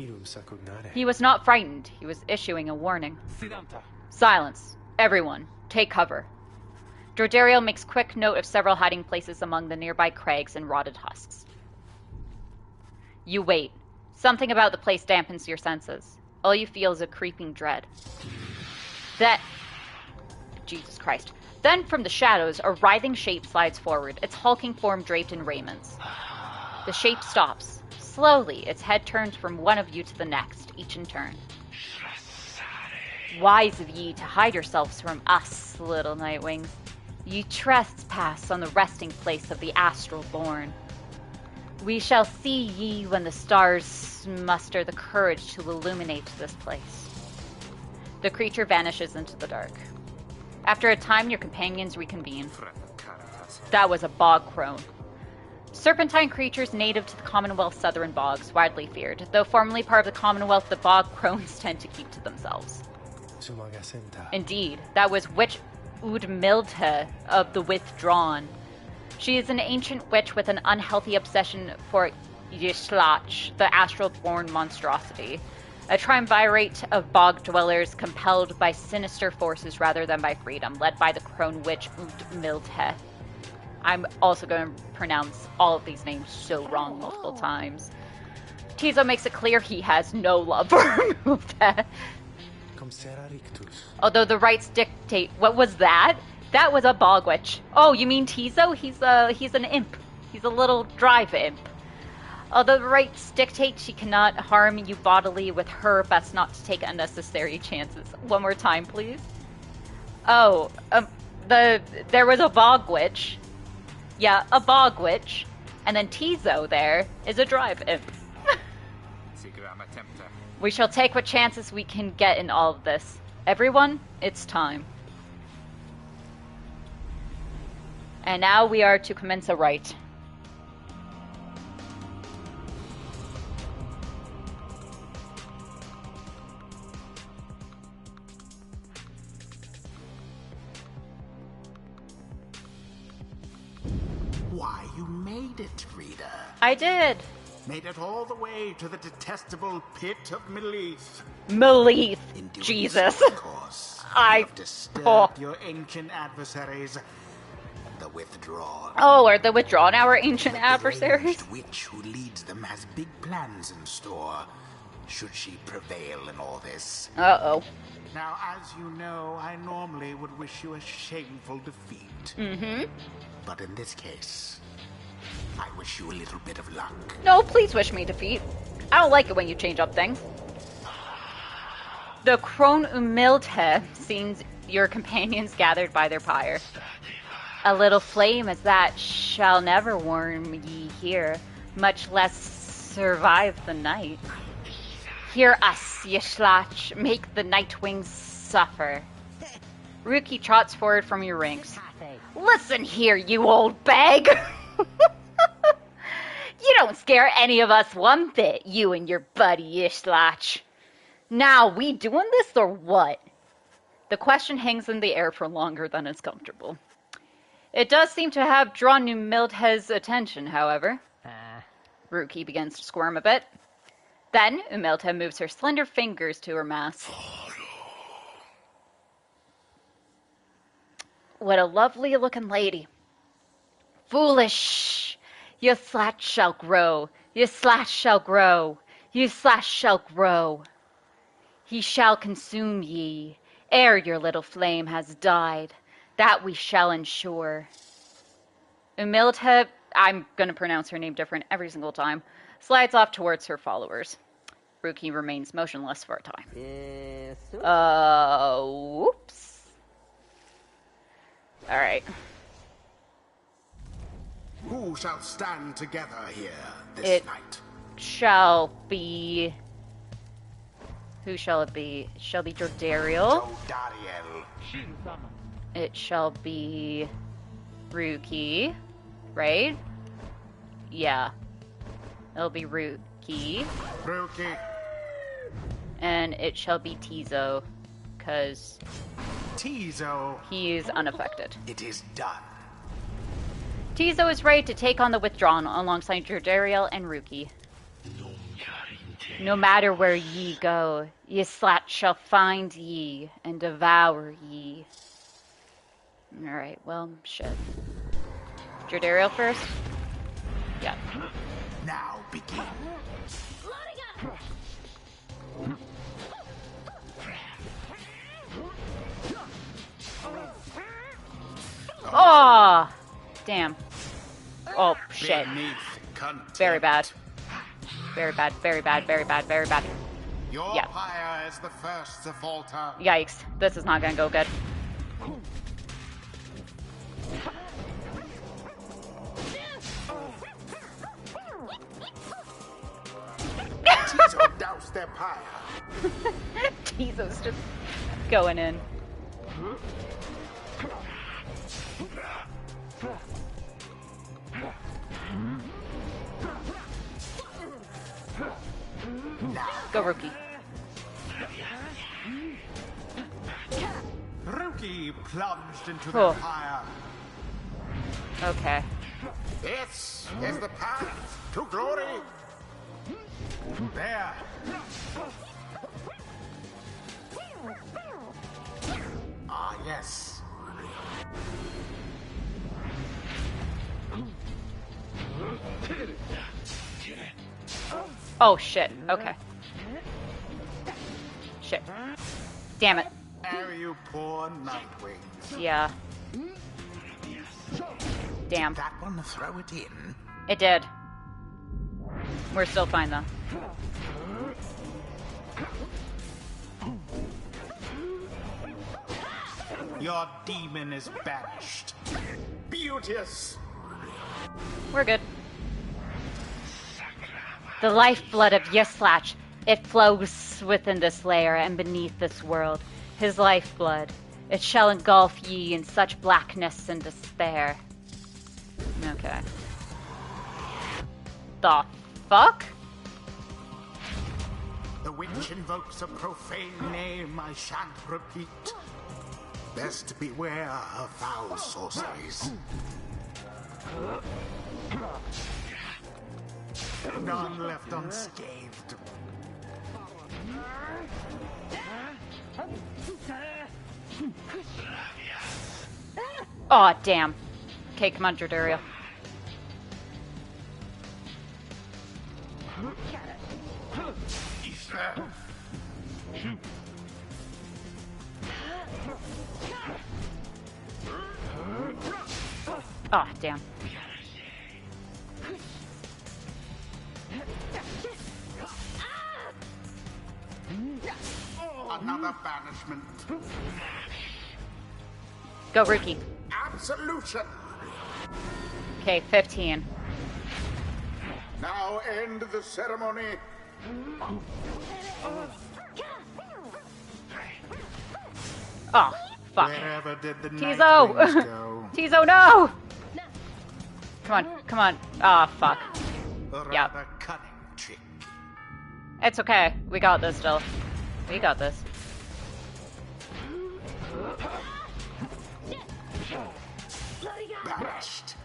He was not frightened. He was issuing a warning. Silence. Everyone, take cover. Drodario makes quick note of several hiding places among the nearby crags and rotted husks. You wait. Something about the place dampens your senses. All you feel is a creeping dread. Jesus Christ. Then from the shadows, a writhing shape slides forward, its hulking form draped in raiments. The shape stops. Slowly, its head turns from one of you to the next, each in turn. Wise of ye to hide yourselves from us, little Nightwings. Ye trespass on the resting place of the astral born. We shall see ye when the stars muster the courage to illuminate this place. The creature vanishes into the dark. After a time, your companions reconvene. That was a bog crone. Serpentine creatures native to the Commonwealth's southern bogs, widely feared. Though formerly part of the Commonwealth, the bog crones tend to keep to themselves. Indeed, that was Witch Udmilde of the Withdrawn. She is an ancient witch with an unhealthy obsession for Yishlach, the astral-born monstrosity. A triumvirate of bog dwellers compelled by sinister forces rather than by freedom, led by the crone witch Udmilde. I'm also going to pronounce all of these names so wrong multiple times. Tizo makes it clear he has no love for Udmilde. Although the rites dictate... What was that? That was a bog witch. Oh, you mean Tizo? He's an imp. He's a little drive imp. Although the rites dictate she cannot harm you bodily, with her best not to take unnecessary chances. One more time, please. Oh, there was a bog witch. Yeah, a bog witch. And then Tizo there is a drive imp. We shall take what chances we can get in all of this. Everyone, it's time. And now we are to commence a rite. Why, you made it, reader. I did. Made it all the way to the detestable pit of Melith. Melith. Jesus. So, of course, you have disturbed your ancient adversaries, the Withdrawn. Oh, are the Withdrawn our ancient adversaries? The witch who leads them has big plans in store, should she prevail in all this. Uh-oh. Now, as you know, I normally would wish you a shameful defeat. Mm-hmm. But in this case, I wish you a little bit of luck. No, please wish me defeat. I don't like it when you change up things. The crone Umilde sees your companions gathered by their pyre. A little flame as that shall never warm ye here, much less survive the night. Hear us, Yishlach, make the Nightwings suffer. Ruki trots forward from your ranks. Listen here, you old bag! You don't scare any of us one bit, you and your buddy Yishlach. Now, we doing this or what? The question hangs in the air for longer than is comfortable. It does seem to have drawn Umilde's attention, however. Ruki begins to squirm a bit. Then, Umilde moves her slender fingers to her mask. What a lovely-looking lady. Foolish! Yishlach shall grow. Yishlach shall grow. Yishlach shall grow. He shall consume ye, ere your little flame has died. That we shall ensure. Umilde I'm going to pronounce her name different every single time, slides off towards her followers. Ruki remains motionless for a time. Whoops. All right. Who shall stand together here this night? Shall be... Who shall it be? It shall be Jordariel. It shall be Ruki, right? Yeah. It'll be Ruki. And it shall be Tizo, because he is unaffected. It is done. Tizo is ready to take on the Withdrawn alongside Jordariel and Ruki. No matter where ye go, Yslat shall find ye and devour ye. Alright, well, shit. Jordariel first? Yeah. Now begin. Oh! Damn. Oh, shit. Very bad. Very bad, very bad, very bad, very bad. Your Pyre is the first to falter. Yikes. This is not gonna go good. Tizo doused their Pyre. Tizo's just going in. Go, Ruki. Ruki plunged into the Pyre. Okay. This is the path to glory. There. Ah, yes. Oh, shit. Okay. Shit. Damn it. There you poor Nightwings. Yeah. Damn. Did that one throw it in? It did. We're still fine, though. Your demon is banished. Beauteous. We're good. The lifeblood of Yslat, it flows within this layer and beneath this world. His lifeblood, it shall engulf ye in such blackness and despair. Okay. The fuck? The witch invokes a profane name I shan't repeat. Best beware her foul sorceries. None left unscathed. Aw, damn. Okay, come on, Jordariel. Oh, damn. Another banishment. Go, Ruki. Absolution. Okay, 15. Now end the ceremony. Oh, fuck. Wherever did the Tizo! Nightwings go? Tizo, no! Come on, come on. Ah, oh, fuck. Yeah. Cunning trick. It's okay. We got this still. We got this. Banished.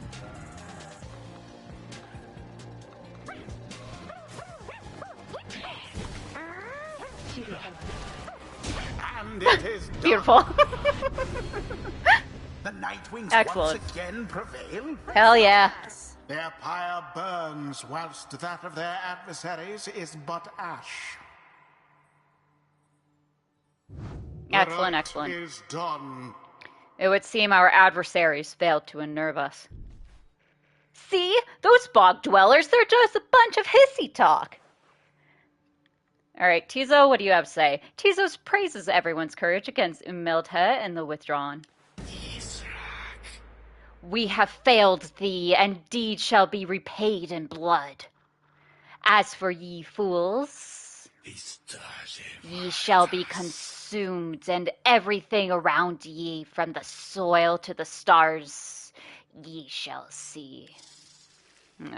And it is done. Beautiful. The Nightwings Excellent. once again prevail. Hell yeah. Their pyre burns, whilst that of their adversaries is but ash. Excellent, The excellent. rite is done. It would seem our adversaries failed to unnerve us. See? Those bog dwellers, they're just a bunch of hissy talk. All right, Tizo, what do you have to say? Tizo praises everyone's courage against Umildhe and the Withdrawn. We have failed thee, and deed shall be repaid in blood. As for ye fools, ye shall be consumed, and everything around ye, from the soil to the stars, ye shall see.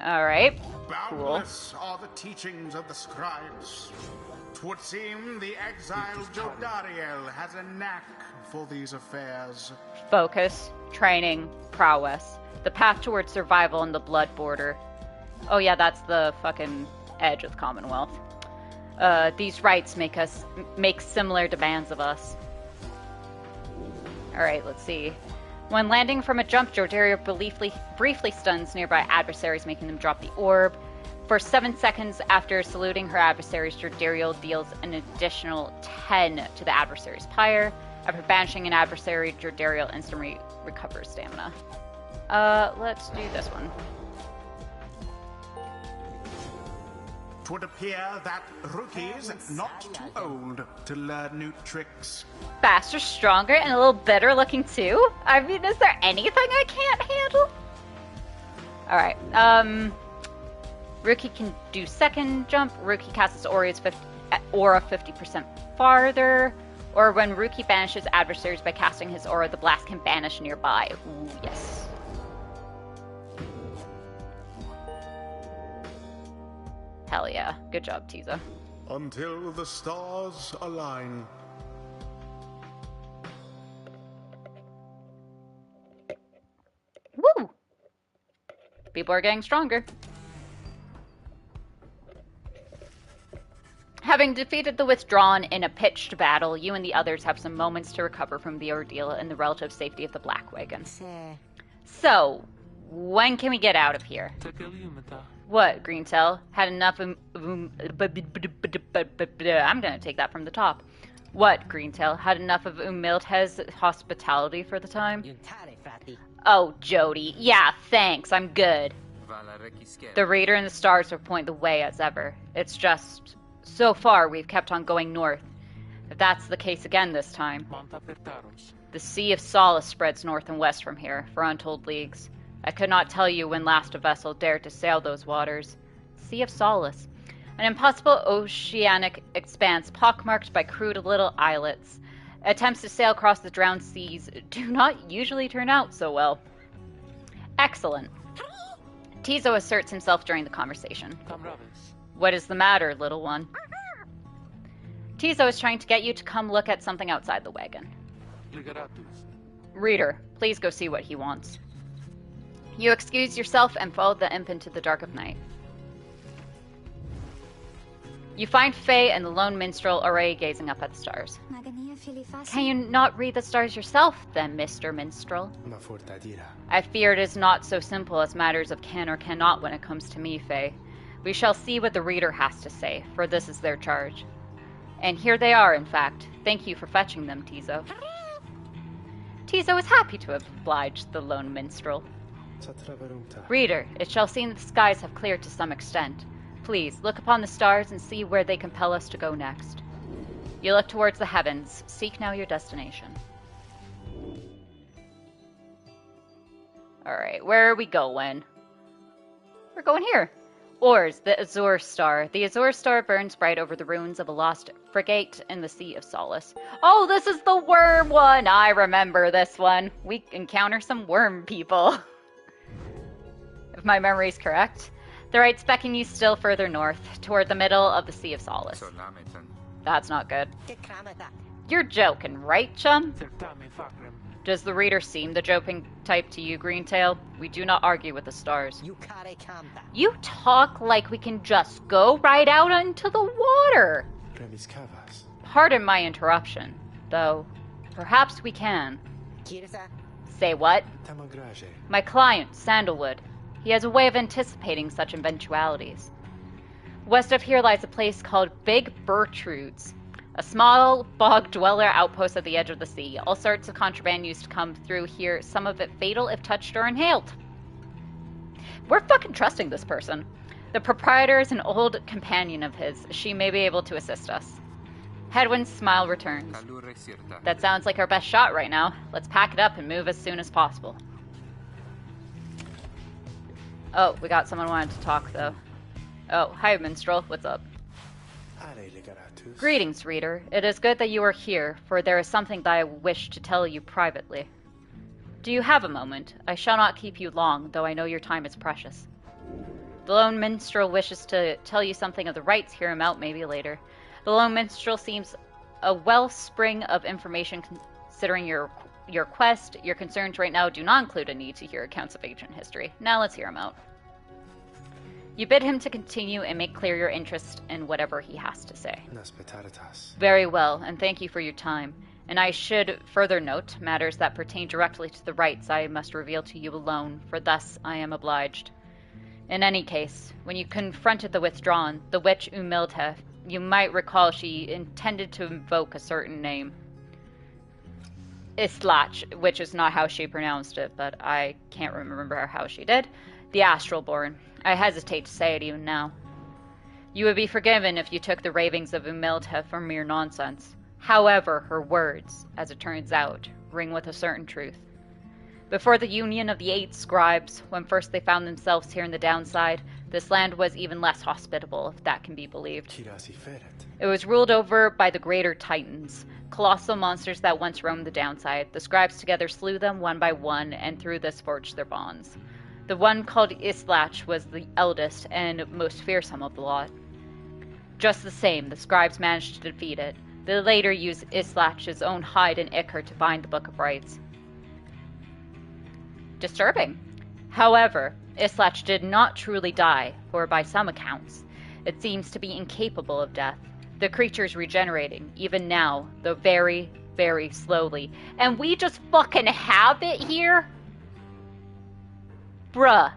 All right, Boundless are the teachings of the scribes. 'Twould seem the exiled Jodariel has a knack for these affairs. Focus, training, prowess. The path towards survival on the blood border. Oh yeah, that's the fucking edge of the Commonwealth. These rites make similar demands of us. Alright, let's see. When landing from a jump, Jodariel briefly stuns nearby adversaries, making them drop the orb. For 7 seconds after saluting her adversaries, Jodariel deals an additional 10 to the adversary's pyre. After banishing an adversary, Jodariel instantly recovers stamina. Let's do this one. 'Twould appear that rookies not too old to learn new tricks. Faster, stronger, and a little better looking too? I mean, is there anything I can't handle? Alright, Rookie can do second jump. Rookie casts his aura 50% farther. Or when Rookie banishes adversaries by casting his aura, the blast can banish nearby. Ooh, yes. Hell yeah. Good job, Tizo. Until the stars align. Woo! People are getting stronger. Having defeated the Withdrawn in a pitched battle, you and the others have some moments to recover from the ordeal in the relative safety of the Black Wagon. So, when can we get out of here? What, Greentail? Had enough of... I'm gonna take that from the top. What, Greentail? Had enough of Umildhe's hospitality for the time? Oh, Jody. Yeah, thanks. I'm good. The Raider and the Stars will point the way as ever. It's just... So far, we've kept on going north. If that's the case again this time. The Sea of Solace spreads north and west from here, for untold leagues. I could not tell you when last a vessel dared to sail those waters. Sea of Solace. An impossible oceanic expanse pockmarked by crude little islets. Attempts to sail across the drowned seas do not usually turn out so well. Excellent. Tizo asserts himself during the conversation. What is the matter, little one? Tizo is trying to get you to come look at something outside the wagon. Reader, please go see what he wants. You excuse yourself and follow the imp into the dark of night. You find Faye and the lone minstrel already gazing up at the stars. Can you not read the stars yourself, then, Mr. Minstrel? I fear it is not so simple as matters of can or cannot when it comes to me, Faye. We shall see what the reader has to say, for this is their charge. And here they are, in fact. Thank you for fetching them, Tizo. Tizo is happy to have obliged the lone minstrel. Reader, it shall seem that the skies have cleared to some extent. Please, look upon the stars and see where they compel us to go next. You look towards the heavens. Seek now your destination. Alright, where are we going? We're going here. Oars, the Azure Star. The Azure Star burns bright over the ruins of a lost frigate in the Sea of Solace. Oh, this is the worm one! I remember this one. We encounter some worm people. If my memory's correct. The right's beckoning you still further north, toward the middle of the Sea of Solace. That's not good. You're joking, right, chum? Does the reader seem the joking type to you, Greentail? We do not argue with the stars. You talk like we can just go right out into the water. Pardon my interruption, though perhaps we can. Say what? My client, Sandalwood. He has a way of anticipating such eventualities. West of here lies a place called Big Bertrude's. A small bog dweller outpost at the edge of the sea. All sorts of contraband used to come through here, some of it fatal if touched or inhaled. We're fucking trusting this person. The proprietor is an old companion of his. She may be able to assist us. Hedwyn's smile returns. That sounds like our best shot right now. Let's pack it up and move as soon as possible. Oh, we got someone wanting to talk, though. Oh, hi, minstrel. What's up? Greetings, reader. It is good that you are here, for there is something that I wish to tell you privately. Do you have a moment? I shall not keep you long, though I know your time is precious. The lone minstrel wishes to tell you something of the rites. Hear him out maybe later. The lone minstrel seems a wellspring of information considering your quest. Your concerns right now do not include a need to hear accounts of ancient history. Now let's hear him out. You bid him to continue and make clear your interest in whatever he has to say. Very well, and thank you for your time. And I should further note, matters that pertain directly to the rites I must reveal to you alone, for thus I am obliged. In any case, when you confronted the withdrawn, the witch Umilta, you might recall she intended to invoke a certain name. Islach, which is not how she pronounced it, but I can't remember how she did. The Astralborn. I hesitate to say it even now. You would be forgiven if you took the ravings of Umilta for mere nonsense. However, her words, as it turns out, ring with a certain truth. Before the union of the 8 scribes, when first they found themselves here in the downside, this land was even less hospitable, if that can be believed. It was ruled over by the greater Titans, colossal monsters that once roamed the downside. The scribes together slew them one by one, and through this forged their bonds. The one called Islach was the eldest and most fearsome of the lot. Just the same, the scribes managed to defeat it. They later used Islach's own hide and ichor to bind the Book of Rites. Disturbing. However, Islach did not truly die, for by some accounts, it seems to be incapable of death. The creature's regenerating, even now, though very, very slowly. And we just fucking have it here? Bruh.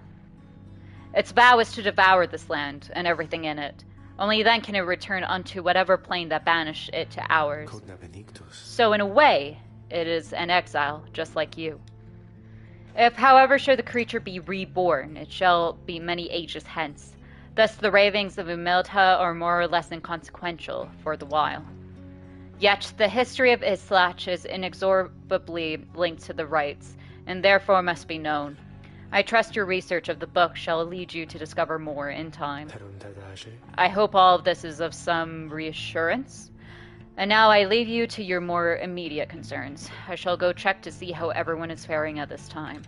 Its vow is to devour this land, and everything in it. Only then can it return unto whatever plane that banished it to ours. So in a way, it is an exile, just like you. If, however, should the creature be reborn, it shall be many ages hence. Thus the ravings of Umilta are more or less inconsequential for the while. Yet the history of Islach is inexorably linked to the rites, and therefore must be known. I trust your research of the book shall lead you to discover more in time. I hope all of this is of some reassurance. And now I leave you to your more immediate concerns. I shall go check to see how everyone is faring at this time.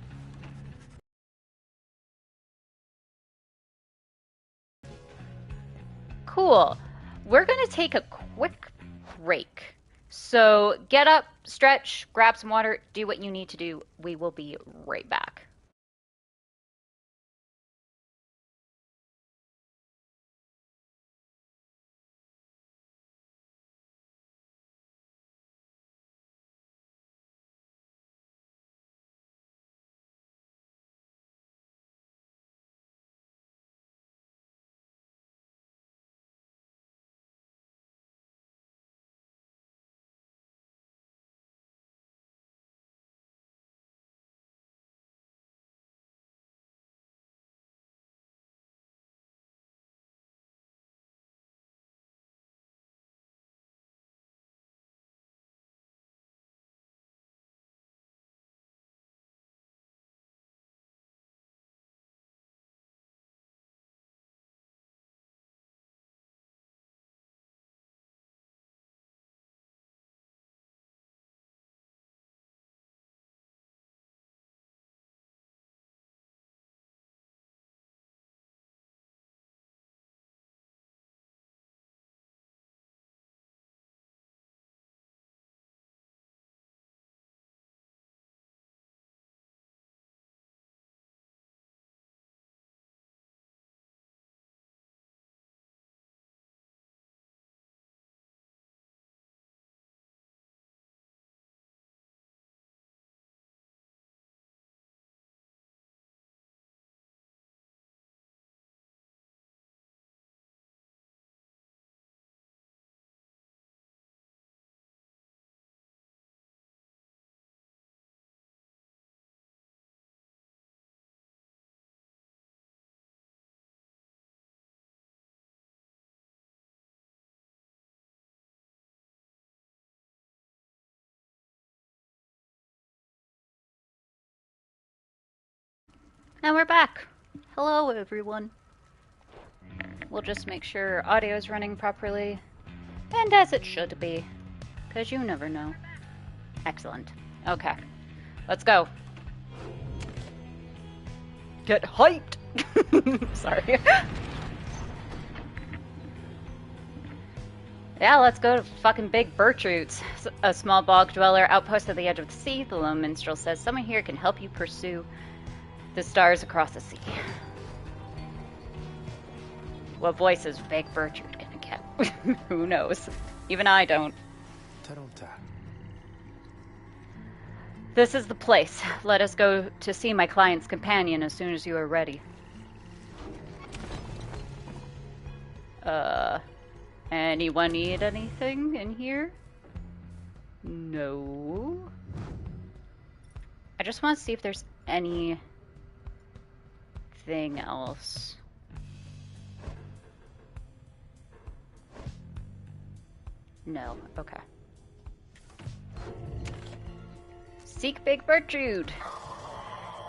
Cool. We're going to take a quick break. So get up, stretch, grab some water, do what you need to do. We will be right back. And we're back. Hello, everyone. We'll just make sure audio is running properly. And as it should be. Because you never know. Excellent. Okay. Let's go. Get hyped! Sorry. Yeah, let's go to fucking Big Bertrude's. A small bog dweller outpost at the edge of the sea. The lone minstrel says someone here can help you pursue the stars across the sea. What voice is Big Bertrude gonna get? Who knows? Even I don't. This is the place. Let us go to see my client's companion as soon as you are ready. Anyone need anything in here? No. I just want to see if there's anything else. No. Okay. Seek Big Bertrude.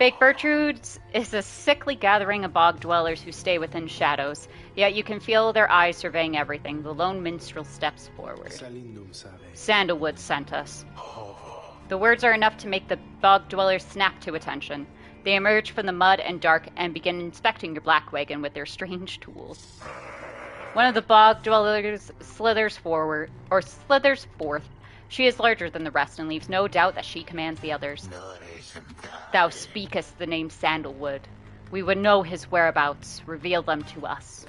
Big Bertrude is a sickly gathering of bog dwellers who stay within shadows, yet you can feel their eyes surveying everything. The lone minstrel steps forward. Sandalwood sent us. The words are enough to make the bog dwellers snap to attention. They emerge from the mud and dark and begin inspecting your black wagon with their strange tools. One of the bog dwellers slithers forth. She is larger than the rest and leaves no doubt that she commands the others. Thou speakest the name Sandalwood. We would know his whereabouts. Reveal them to us.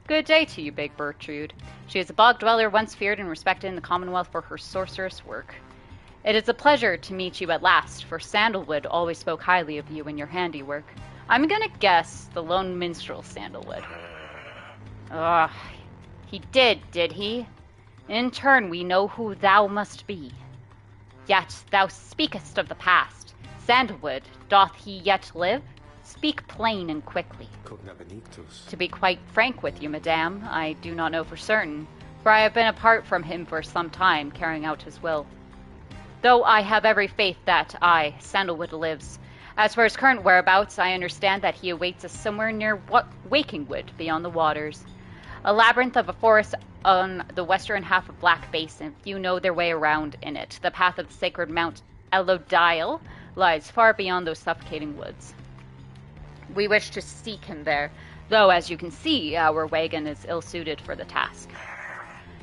Good day to you, Big Bertrude. She is a bog dweller once feared and respected in the Commonwealth for her sorceress work. It is a pleasure to meet you at last, for Sandalwood always spoke highly of you and your handiwork. I'm gonna guess the lone minstrel Sandalwood. Ugh. He did he? In turn, we know who thou must be. Yet thou speakest of the past. Sandalwood, doth he yet live? Speak plain and quickly. To be quite frank with you, madame, I do not know for certain, for I have been apart from him for some time, carrying out his will. Though I have every faith that Sandalwood lives. As for his current whereabouts, I understand that he awaits us somewhere near Wakingwood, beyond the waters. A labyrinth of a forest on the western half of Black Basin. Few know their way around in it. The path of the sacred Mount Elodile lies far beyond those suffocating woods. We wish to seek him there, though, as you can see, our wagon is ill-suited for the task.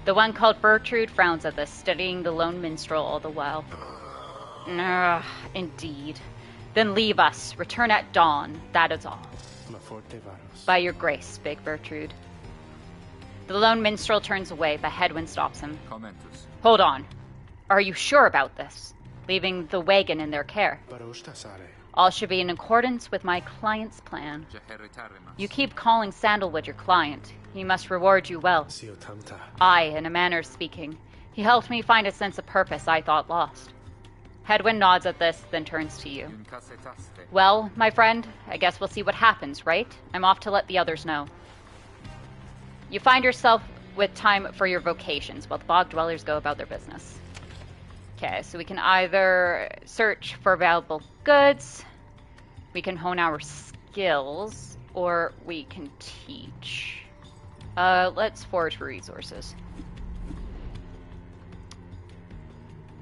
The one called Bertrude frowns at this, studying the lone minstrel all the while. Indeed. Then leave us. Return at dawn. That is all. By your grace, Big Bertrude. The lone minstrel turns away, but Hedwyn stops him. Hold on. Are you sure about this? Leaving the wagon in their care? All should be in accordance with my client's plan. You keep calling Sandalwood your client. He must reward you well. Aye, in a manner of speaking. He helped me find a sense of purpose I thought lost. Hedwyn nods at this, then turns to you. Well, my friend, I guess we'll see what happens, right? I'm off to let the others know. You find yourself with time for your vocations, while the bog dwellers go about their business. Okay, so we can either search for valuable goods, we can hone our skills, or we can teach. Let's forage for resources.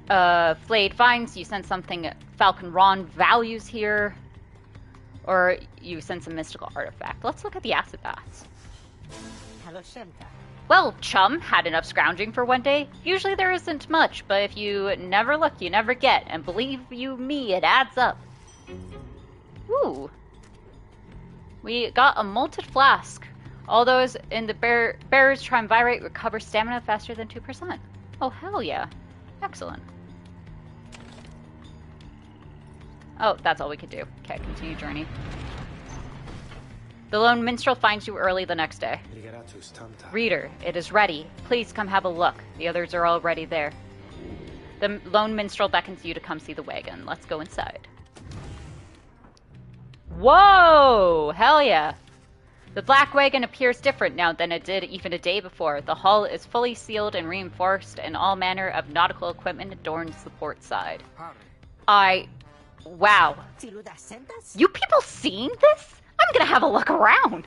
Flayed vines, you sense something Falcon Ron values here, or you sense a mystical artifact. Let's look at the acid baths. Well, chum, had enough scrounging for one day? Usually there isn't much, but if you never look, you never get, and believe you me, it adds up. Ooh. We got a malted flask. All those in the bearer's triumvirate recover stamina faster than 2%. Oh, hell yeah. Excellent. Oh, that's all we could do. Okay, continue journey. The lone minstrel finds you early the next day. Reader, it is ready. Please come have a look. The others are already there. The lone minstrel beckons you to come see the wagon. Let's go inside. Whoa! Hell yeah! The black wagon appears different now than it did even a day before. The hull is fully sealed and reinforced, and all manner of nautical equipment adorns the port side. Wow. You people seeing this? I'm gonna have a look around.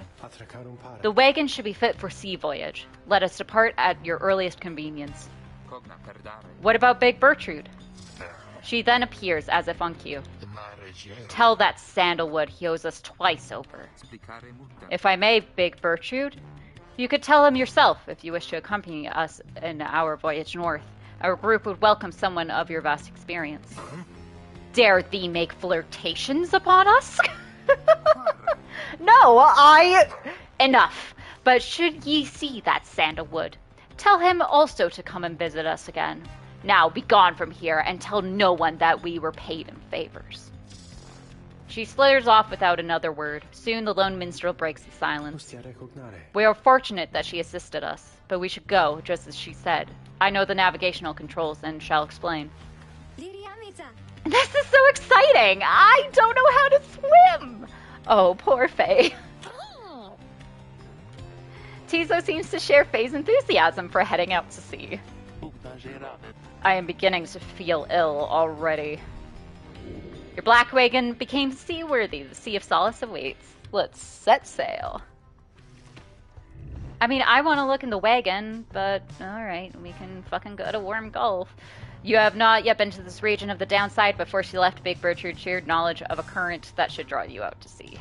The wagon should be fit for sea voyage. Let us depart at your earliest convenience. What about Big Bertrude? She then appears as if on cue. Tell that Sandalwood he owes us twice over. If I may, Big Bertrude, you could tell him yourself if you wish to accompany us in our voyage north. Our group would welcome someone of your vast experience. Dare thee make flirtations upon us? No, Enough. But should ye see that Sandalwood, tell him also to come and visit us again. Now be gone from here and tell no one that we were paid in favors. She slithers off without another word. Soon the lone minstrel breaks the silence. We are fortunate that she assisted us, but we should go, just as she said. I know the navigational controls and shall explain. This is so exciting! I don't know how to swim! Oh, poor Faye. Tizo seems to share Faye's enthusiasm for heading out to sea. I am beginning to feel ill already. Your black wagon became seaworthy. The Sea of Solace awaits. Let's set sail. I mean, I want to look in the wagon, but alright, we can fucking go to Worm Gulf. You have not yet been to this region of the downside. Before she left, Big Bertrude shared knowledge of a current that should draw you out to sea.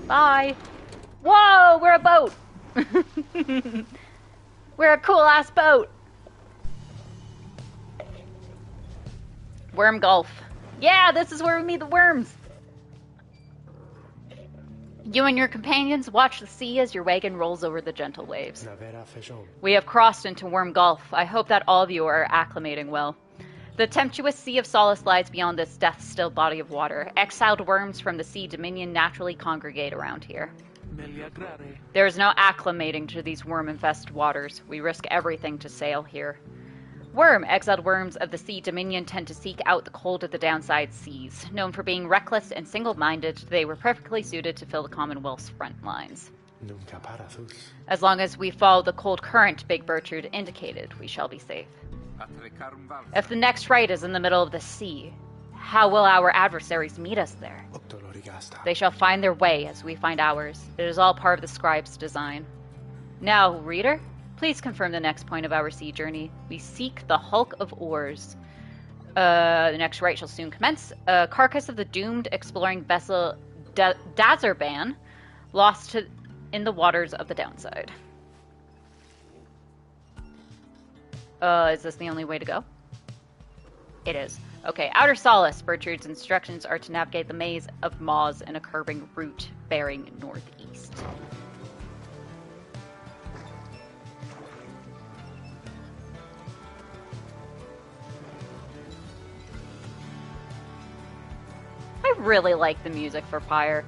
Bye! Whoa, we're a boat! We're a cool-ass boat! Worm Gulf. Yeah, this is where we meet the worms! You and your companions watch the sea as your wagon rolls over the gentle waves. We have crossed into Worm Gulf. I hope that all of you are acclimating well. The tempestuous Sea of Solace lies beyond this death-still body of water. Exiled worms from the sea dominion naturally congregate around here. There is no acclimating to these worm-infested waters. We risk everything to sail here. Exiled worms of the sea dominion tend to seek out the cold of the downside seas. Known for being reckless and single-minded, they were perfectly suited to fill the Commonwealth's front lines. As long as we follow the cold current Big Bertrude indicated, we shall be safe. If the next right is in the middle of the sea, how will our adversaries meet us there? They shall find their way as we find ours. It is all part of the scribe's design. Now, reader, please confirm the next point of our sea journey. We seek the hulk of oars. The next right shall soon commence. A carcass of the doomed exploring vessel Dazerban lost in the waters of the downside. Is this the only way to go? It is. Okay, Outer Solace. Bertrude's instructions are to navigate the maze of maws in a curving route bearing northeast. I really like the music for Pyre.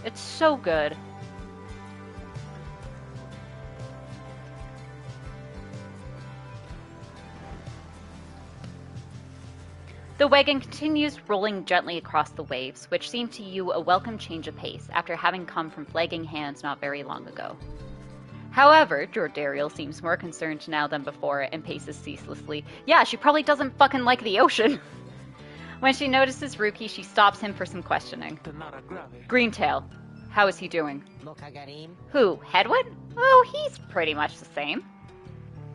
It's so good. The wagon continues rolling gently across the waves, which seem to you a welcome change of pace after having come from flagging hands not very long ago. However, Jordariel seems more concerned now than before and paces ceaselessly. Yeah, she probably doesn't fucking like the ocean. When she notices Ruki, she stops him for some questioning. Greentail, how is he doing? Who, Hedwig? Oh, he's pretty much the same.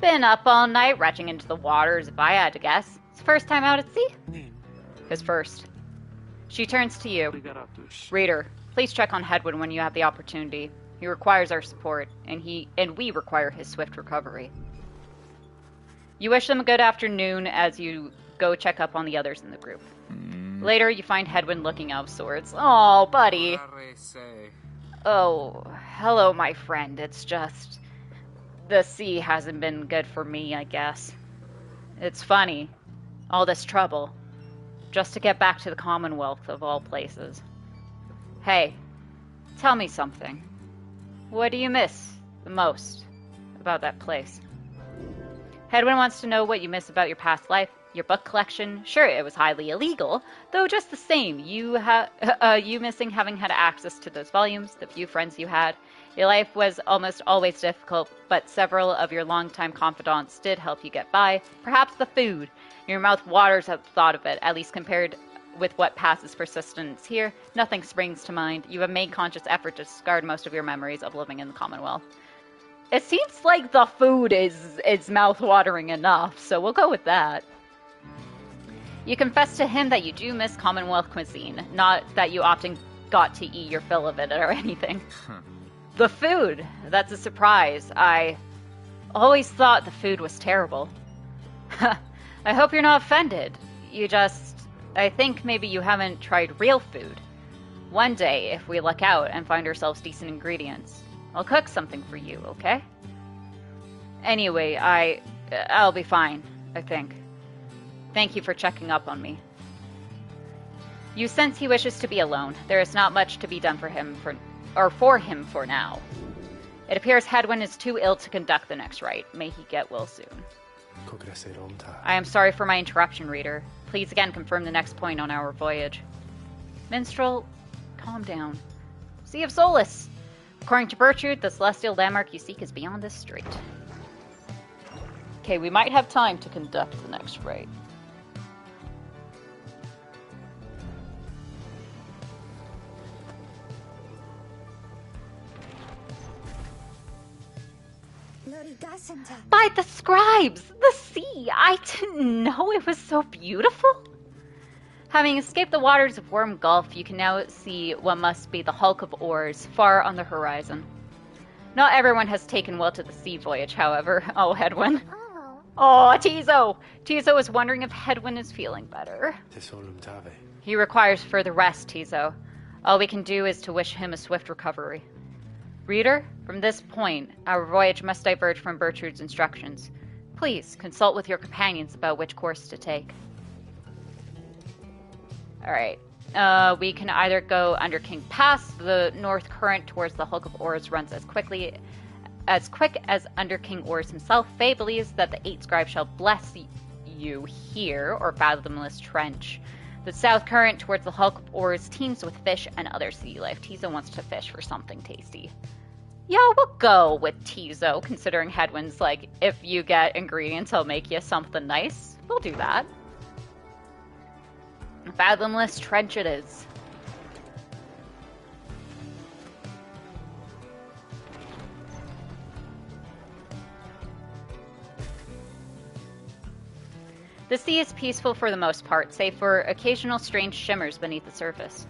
Been up all night, retching into the waters, if I had to guess. It's first time out at sea? His first. She turns to you. Reader, please check on Hedwig when you have the opportunity. He requires our support, and we require his swift recovery. You wish them a good afternoon as you go check up on the others in the group. Later, you find Hedwig looking out of sorts. Oh, buddy. Oh, hello, my friend. It's just... the sea hasn't been good for me, I guess. It's funny. All this trouble. Just to get back to the Commonwealth of all places. Hey, tell me something. What do you miss the most about that place? Hedwig wants to know what you miss about your past life. Your book collection, sure, it was highly illegal, though just the same, you missing having had access to those volumes, the few friends you had. Your life was almost always difficult, but several of your longtime confidants did help you get by. Perhaps the food. Your mouth waters at the thought of it, at least compared with what passes for sustenance here. Nothing springs to mind. You have made conscious effort to discard most of your memories of living in the Commonwealth. It seems like the food is mouth-watering enough, so we'll go with that. You confess to him that you do miss Commonwealth cuisine, not that you often got to eat your fill of it or anything. The food, that's a surprise. I always thought the food was terrible. I hope you're not offended. I think maybe you haven't tried real food. One day, if we luck out and find ourselves decent ingredients, I'll cook something for you, okay? Anyway, I'll be fine, I think. Thank you for checking up on me. You sense he wishes to be alone. There is not much to be done for him for now. It appears Hedwyn is too ill to conduct the next rite. May he get well soon. I am sorry for my interruption, reader. Please again confirm the next point on our voyage. Minstrel, calm down. Sea of Solace! According to Bertrude, the celestial landmark you seek is beyond this strait. Okay, we might have time to conduct the next rite. By the scribes! The sea! I didn't know it was so beautiful! Having escaped the waters of Worm Gulf, you can now see what must be the hulk of oars far on the horizon. Not everyone has taken well to the sea voyage, however. Oh, Hedwyn. Oh, Tizo! Tizo is wondering if Hedwyn is feeling better. He requires further rest, Tizo. All we can do is to wish him a swift recovery. Reader, from this point, our voyage must diverge from Bertrude's instructions. Please, consult with your companions about which course to take. Alright. We can either go under King Pass. The north current towards the hulk of oars runs as quick as under King Oars himself. Faye believes that the 8 scribes shall bless you here, or Fathomless Trench. The south current towards the hulk of oars teems with fish and other sea life. Tizo wants to fish for something tasty. Yeah, we'll go with Tizo, considering Hedwyn's like, if you get ingredients, I'll make you something nice. We'll do that. Fathomless Trench it is. The sea is peaceful for the most part, save for occasional strange shimmers beneath the surface.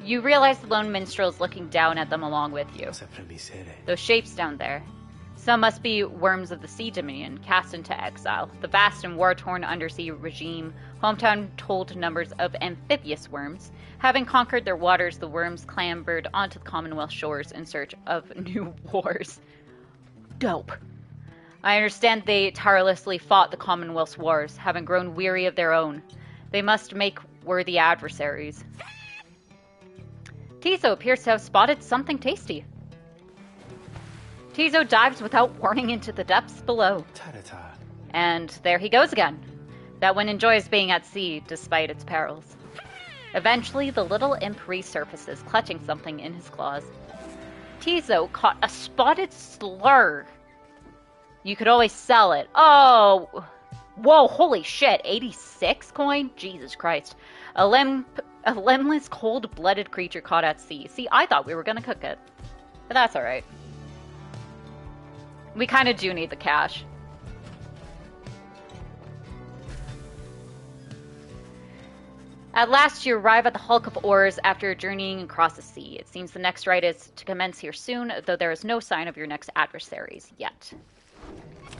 You realize the lone minstrel is looking down at them along with you. Those shapes down there. Some must be worms of the Sea Dominion, cast into exile. The vast and war-torn undersea regime, hometown told numbers of amphibious worms. Having conquered their waters, the worms clambered onto the Commonwealth shores in search of new wars. Dope. I understand they tirelessly fought the Commonwealth's wars, having grown weary of their own. They must make worthy adversaries. Tizo appears to have spotted something tasty. Tizo dives without warning into the depths below. And there he goes again. That one enjoys being at sea, despite its perils. Eventually, the little imp resurfaces, clutching something in his claws. Tizo caught a spotted slur. You could always sell it. Oh! Whoa, holy shit. 86 coin? Jesus Christ. A limbless, cold-blooded creature caught at sea. See, I thought we were gonna cook it. But that's alright. We kind of do need the cash. At last, you arrive at the hulk of oars after journeying across the sea. It seems the next rite is to commence here soon, though there is no sign of your next adversaries yet.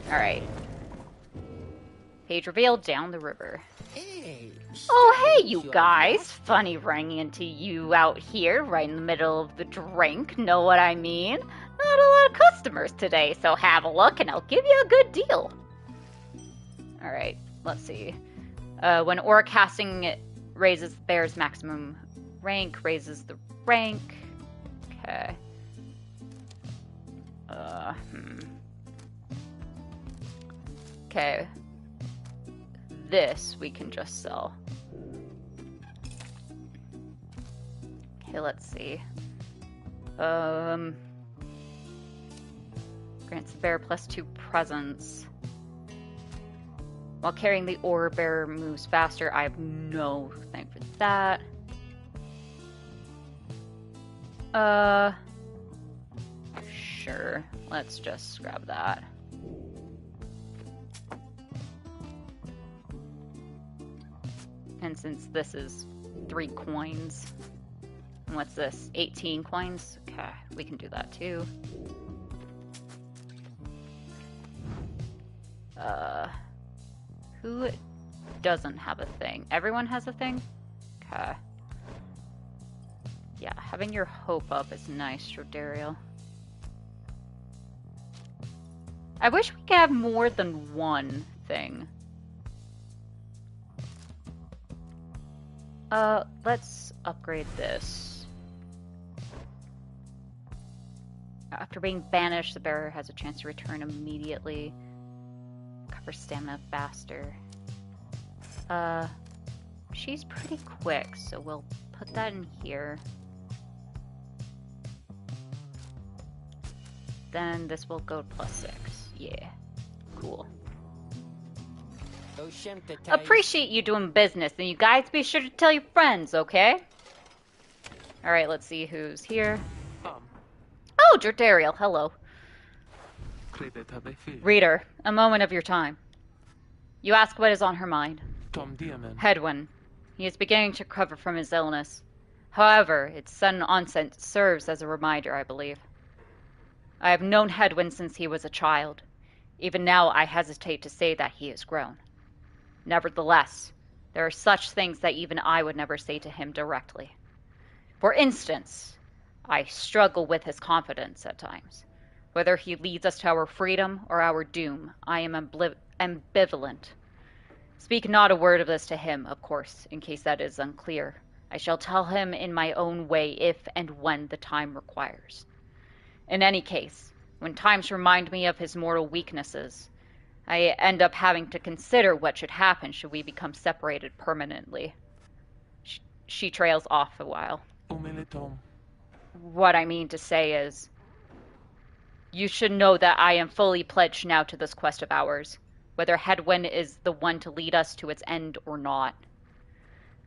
Alright. Page revealed down the river. Oh, hey, you guys. Funny running into you out here right in the middle of the drink. Know what I mean? Not a lot of customers today, so have a look and I'll give you a good deal. Alright, let's see. When aura casting raises the bear's maximum rank, raises the rank. Okay. Okay. this we can just sell. Okay, let's see. Grants the bear +2 presence. While carrying the ore, bear moves faster. I have no thing for that. Sure. Let's just grab that. And since this is 3 coins, and what's this? 18 coins? Okay, we can do that too. Who doesn't have a thing? Everyone has a thing? Okay. Yeah, having your hope up is nice, Rodariel. I wish we could have more than one thing. Let's upgrade this. After being banished, the bearer has a chance to return immediately. Cover stamina faster. She's pretty quick, so we'll put that in here. Then this will go +6. Yeah. Cool. Appreciate you doing business, and you guys be sure to tell your friends, okay? Alright, let's see who's here. Oh, Jordariel, hello. Reader, a moment of your time. You ask what is on her mind. Hedwyn. He is beginning to recover from his illness. However, its sudden onset serves as a reminder, I believe. I have known Hedwyn since he was a child. Even now, I hesitate to say that he has grown. Nevertheless, there are such things that even I would never say to him directly. For instance, I struggle with his confidence at times. Whether he leads us to our freedom or our doom, I am ambivalent. Speak not a word of this to him, of course, in case that is unclear. I shall tell him in my own way if and when the time requires. In any case, when times remind me of his mortal weaknesses, I end up having to consider what should happen should we become separated permanently. She trails off a while. What I mean to say is, you should know that I am fully pledged now to this quest of ours, whether Hedwyn is the one to lead us to its end or not.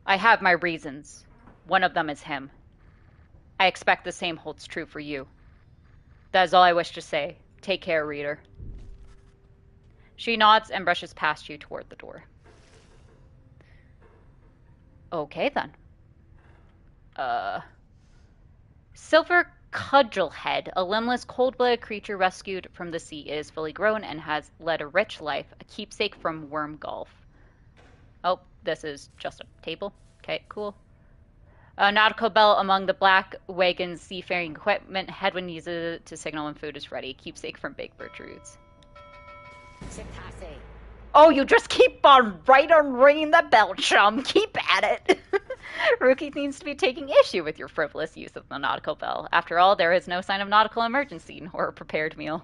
I have my reasons. One of them is him. I expect the same holds true for you. That is all I wish to say. Take care, reader. She nods and brushes past you toward the door. Okay, then. Silver Cudgelhead, a limbless, cold-blooded creature rescued from the sea, is fully grown and has led a rich life, a keepsake from Worm Gulf. Oh, this is just a table. Okay, cool. A nautical bell among the black wagon's seafaring equipment. Hedwyn uses it to signal when food is ready. Keepsake from Big Bertrude's. Oh, you just keep on ringing the bell, chum. Keep at it. Rookie seems to be taking issue with your frivolous use of the nautical bell. After all, there is no sign of nautical emergency nor a prepared meal.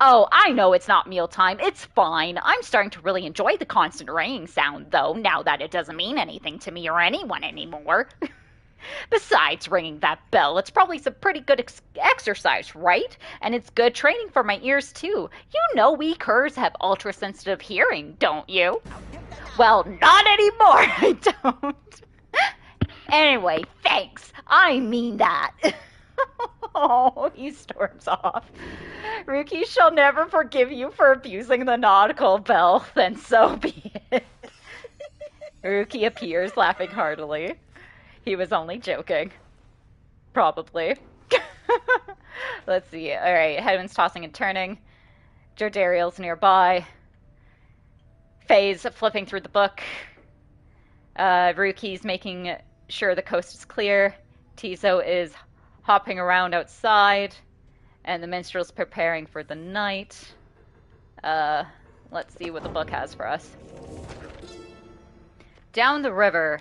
Oh, I know it's not mealtime. It's fine. I'm starting to really enjoy the constant ringing sound, though, now that it doesn't mean anything to me or anyone anymore. Besides ringing that bell, it's probably some pretty good exercise, right? And it's good training for my ears, too. You know we curs have ultra-sensitive hearing, don't you? Well, not anymore, I don't. Anyway, thanks. I mean that. Oh, he storms off. Rookie shall never forgive you for abusing the nautical bell. Then so be it. Rookie appears, laughing heartily. He was only joking. Probably. Let's see. Alright, Hedwyn's tossing and turning. Jordariel's nearby. Faye's flipping through the book. Rookie's making sure the coast is clear. Tizo is hopping around outside. And the minstrel's preparing for the night. Let's see what the book has for us. Down the river.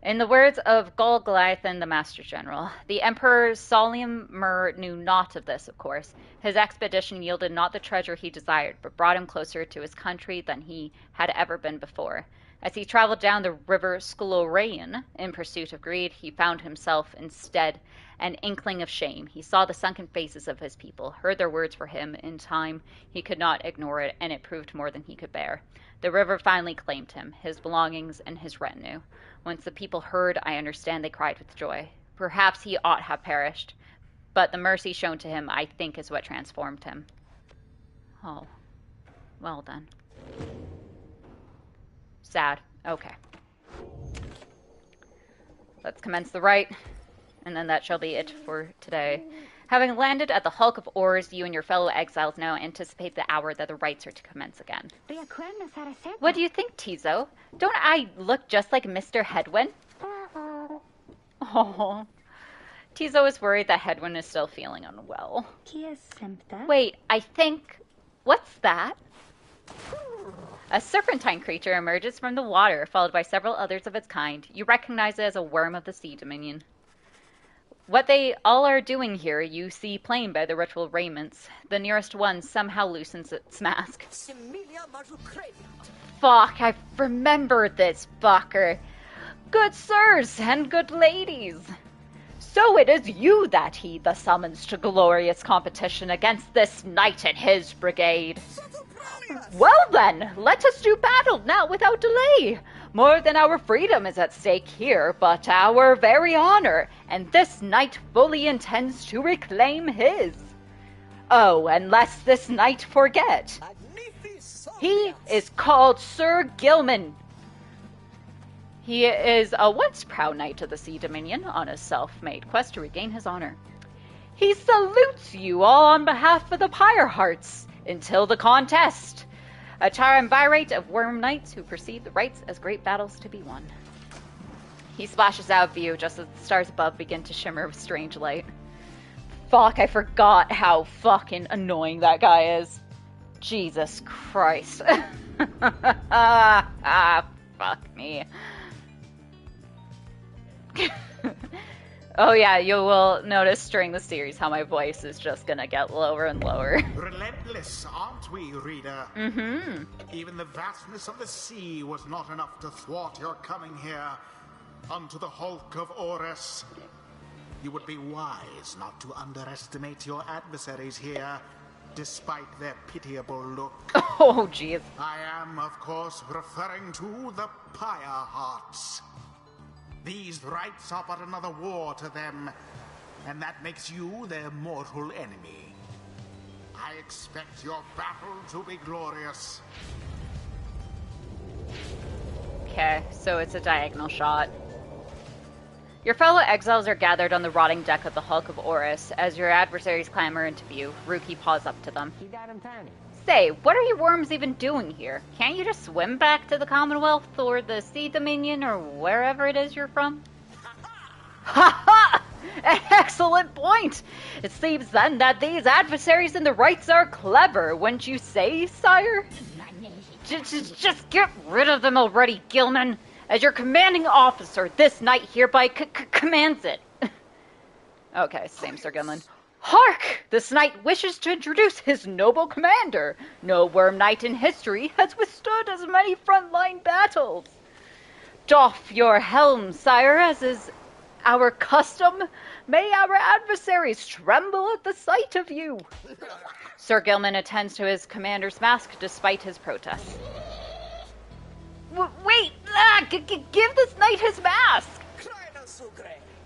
In the words of Golgothan, the Master General, the Emperor Solymer knew naught of this, of course. His expedition yielded not the treasure he desired, but brought him closer to his country than he had ever been before. As he traveled down the river Sklorain in pursuit of greed, he found himself instead an inkling of shame. He saw the sunken faces of his people, heard their words for him. In time, he could not ignore it, and it proved more than he could bear. The river finally claimed him, his belongings, and his retinue. Once the people heard, I understand they cried with joy. Perhaps he ought have perished, but the mercy shown to him, I think, is what transformed him. Oh, well then. Sad. Okay. Let's commence the rite, and then that shall be it for today. Having landed at the hulk of oars, you and your fellow exiles now anticipate the hour that the rites are to commence again. What do you think, Tizo? Don't I look just like Mr. Hedwin? Oh. Tizo is worried that Hedwin is still feeling unwell. Wait, I think... What's that? A serpentine creature emerges from the water, followed by several others of its kind. You recognize it as a worm of the sea dominion. What they all are doing here, you see plain by the ritual raiments. The nearest one somehow loosens its mask. Fuck, I remember this, Bucker. Good sirs and good ladies. So it is you that he thus summons to glorious competition against this knight and his brigade. Well then, let us do battle now without delay. More than our freedom is at stake here, but our very honor, and this knight fully intends to reclaim his. Oh, and lest this knight forget, he is called Sir Gilman. He is a once proud knight of the Sea Dominion on a self-made quest to regain his honor. He salutes you all on behalf of the Pyre Hearts until the contest. A triumvirate of worm knights who perceive the rites as great battles to be won. He splashes out of view just as the stars above begin to shimmer with strange light. Fuck, I forgot how fucking annoying that guy is. Jesus Christ. Fuck me. Oh yeah, you will notice during the series how my voice is just gonna get lower and lower. Relentless, aren't we, reader? Mm-hmm. Even the vastness of the sea was not enough to thwart your coming here unto the hulk of Orus. You would be wise not to underestimate your adversaries here, despite their pitiable look. Oh, jeez. I am, of course, referring to the Pyre Hearts. These rites are but another war to them, and that makes you their mortal enemy. I expect your battle to be glorious. Okay, so it's a diagonal shot. Your fellow exiles are gathered on the rotting deck of the hulk of Orus. As your adversaries clamber into view, Ruki paws up to them. Say, what are you worms even doing here? Can't you just swim back to the Commonwealth or the Sea Dominion or wherever it is you're from? Ha ha! An excellent point! It seems then that these adversaries in the rites are clever, wouldn't you say, sire? Just get rid of them already, Gilman! As your commanding officer, this knight hereby commands it. Okay, same Sir Gilman. Hark! This knight wishes to introduce his noble commander. No worm knight in history has withstood as many frontline battles. Doff your helm, sire, as is our custom. May our adversaries tremble at the sight of you. Sir Gilman attends to his commander's mask despite his protests. Wait! Give this knight his mask!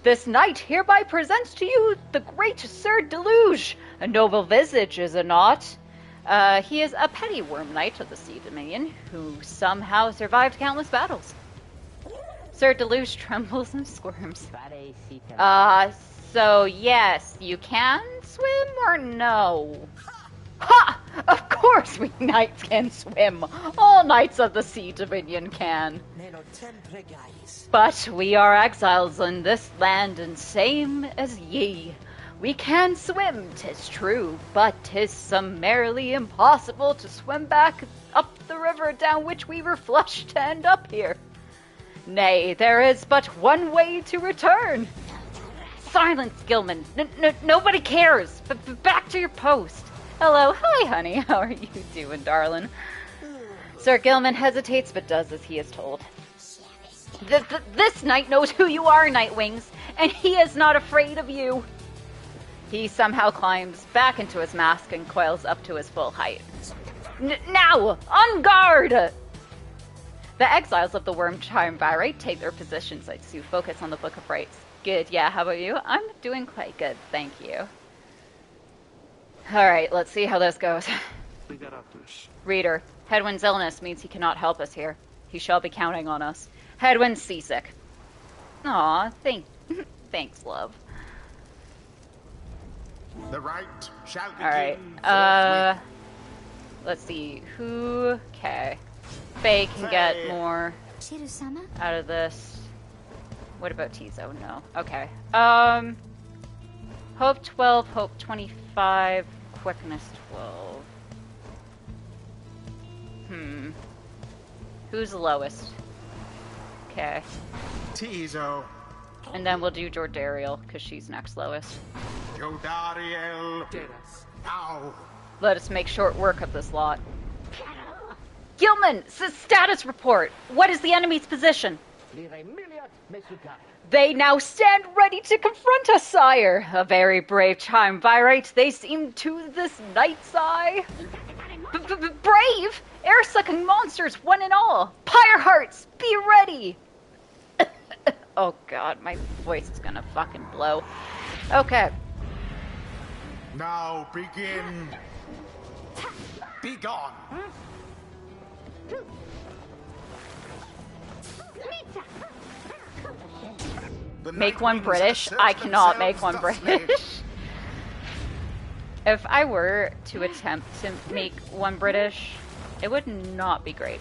This knight hereby presents to you the great Sir Deluge. A noble visage, is it not? He is a petty worm knight of the Sea Dominion, who somehow survived countless battles. Sir Deluge trembles and squirms. So yes, you can swim or no? Ha! Of course we knights can swim. All knights of the Sea Dominion can. But we are exiles in this land, and same as ye. We can swim, 'tis true, but 'tis summarily impossible to swim back up the river down which we were flushed to end up here. Nay, there is but one way to return. Silence, Gilman. Nobody cares. Back to your post. Hello. Hi, honey. How are you doing, darling? Sir Gilman hesitates, but does as he is told. This knight knows who you are, Nightwings, and he is not afraid of you. He somehow climbs back into his mask and coils up to his full height. Now, on guard! The exiles of the Worm Triumvirate take their positions as you focus on the Book of Rites. Good, yeah, how about you? I'm doing quite good, thank you. Alright, let's see how this goes. Reader, Hedwyn's illness means he cannot help us here. He shall be counting on us. Hedwyn's seasick. Aw, thanks, love. The rite shall begin. Alright, let's see, okay. Faye can get more out of this. What about Tizo? No. Okay. Hope 12, Hope 25, Quickness 12. Who's the lowest? Okay. Tizo. And then we'll do Jordariel, because she's next lowest. Jordariel. Now. Let us make short work of this lot. Gilman, status report. What is the enemy's position? They now stand ready to confront us, sire. A very brave triumvirate they seem to this night's eye. Brave? Air-sucking monsters, one and all. Pyre hearts, be ready. Oh god, my voice is gonna fucking blow. Okay. Now begin. Be gone. Make one British? I cannot make one British. If I were to attempt to make one British, it would not be great.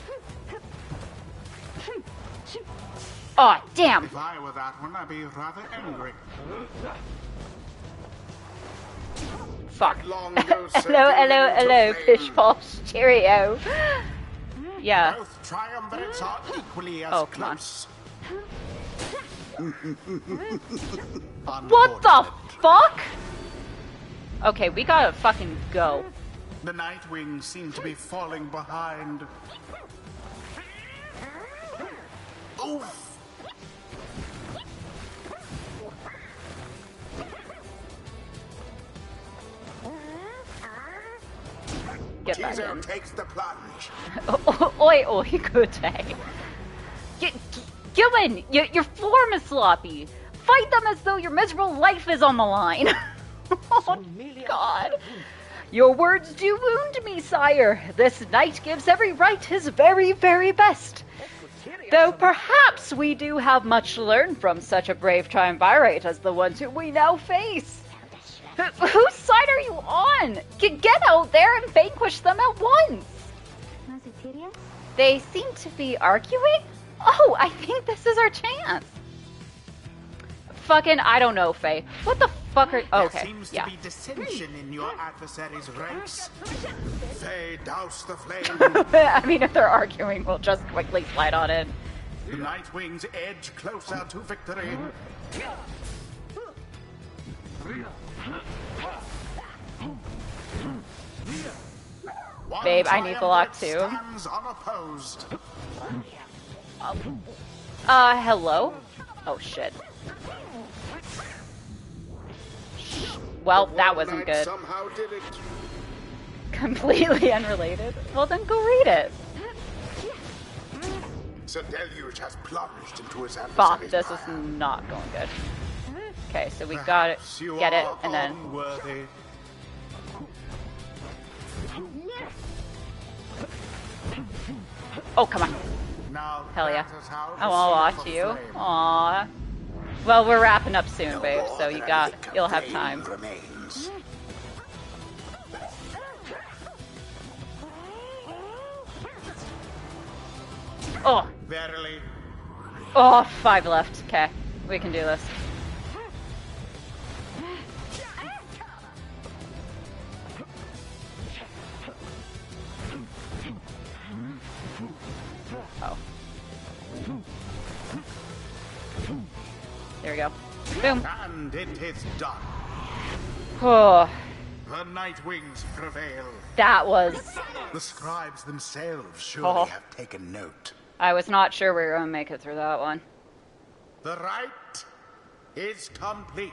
Oh, damn! If I were that one, I'd be rather angry. Fuck. hello, Fish Posh. Cheerio. Yeah. Both triumvirates are equally as close. What the fuck? Okay, we gotta fucking go. The Nightwings seem to be falling behind. Oof! Get back in. Takes the plunge. Oi, good day. Gilman, your form is sloppy. Fight them as though your miserable life is on the line. Oh, God. Your words do wound me, sire. This knight gives every right his very, very best. Though perhaps we do have much to learn from such a brave triumvirate as the ones who we now face. Whose side are you on? Get out there and vanquish them at once. They seem to be arguing? Oh, I think this is our chance. Fucking, I don't know, Faye. What the fuck are... Oh, okay, there seems to be dissension in your adversary's ranks. Faye, douse the flame. I mean, if they're arguing, we'll just quickly slide on in. The Nightwings edge closer to victory. Babe, I need the lock too. Hello? Oh shit. Well, that wasn't good. Somehow did it. Completely unrelated. Well, then go read it. The deluge has plunged into his adversary's Fuck, this is power. not going good. Okay, so we got it, get it, and then... Unworthy. Oh, come on. Now Hell yeah. that is how I wanna the watch seal you. of the flame. Aww. Well, we're wrapping up soon, No babe, more so than a lick of you'll have flame time. remains. Oh, Verily, oh, 5 left. Okay, we can do this. Oh. we go. Boom. And it is done. Oh. The Night Wings prevail. That was... The scribes themselves surely have taken note. I was not sure we were going to make it through that one. The rite is complete.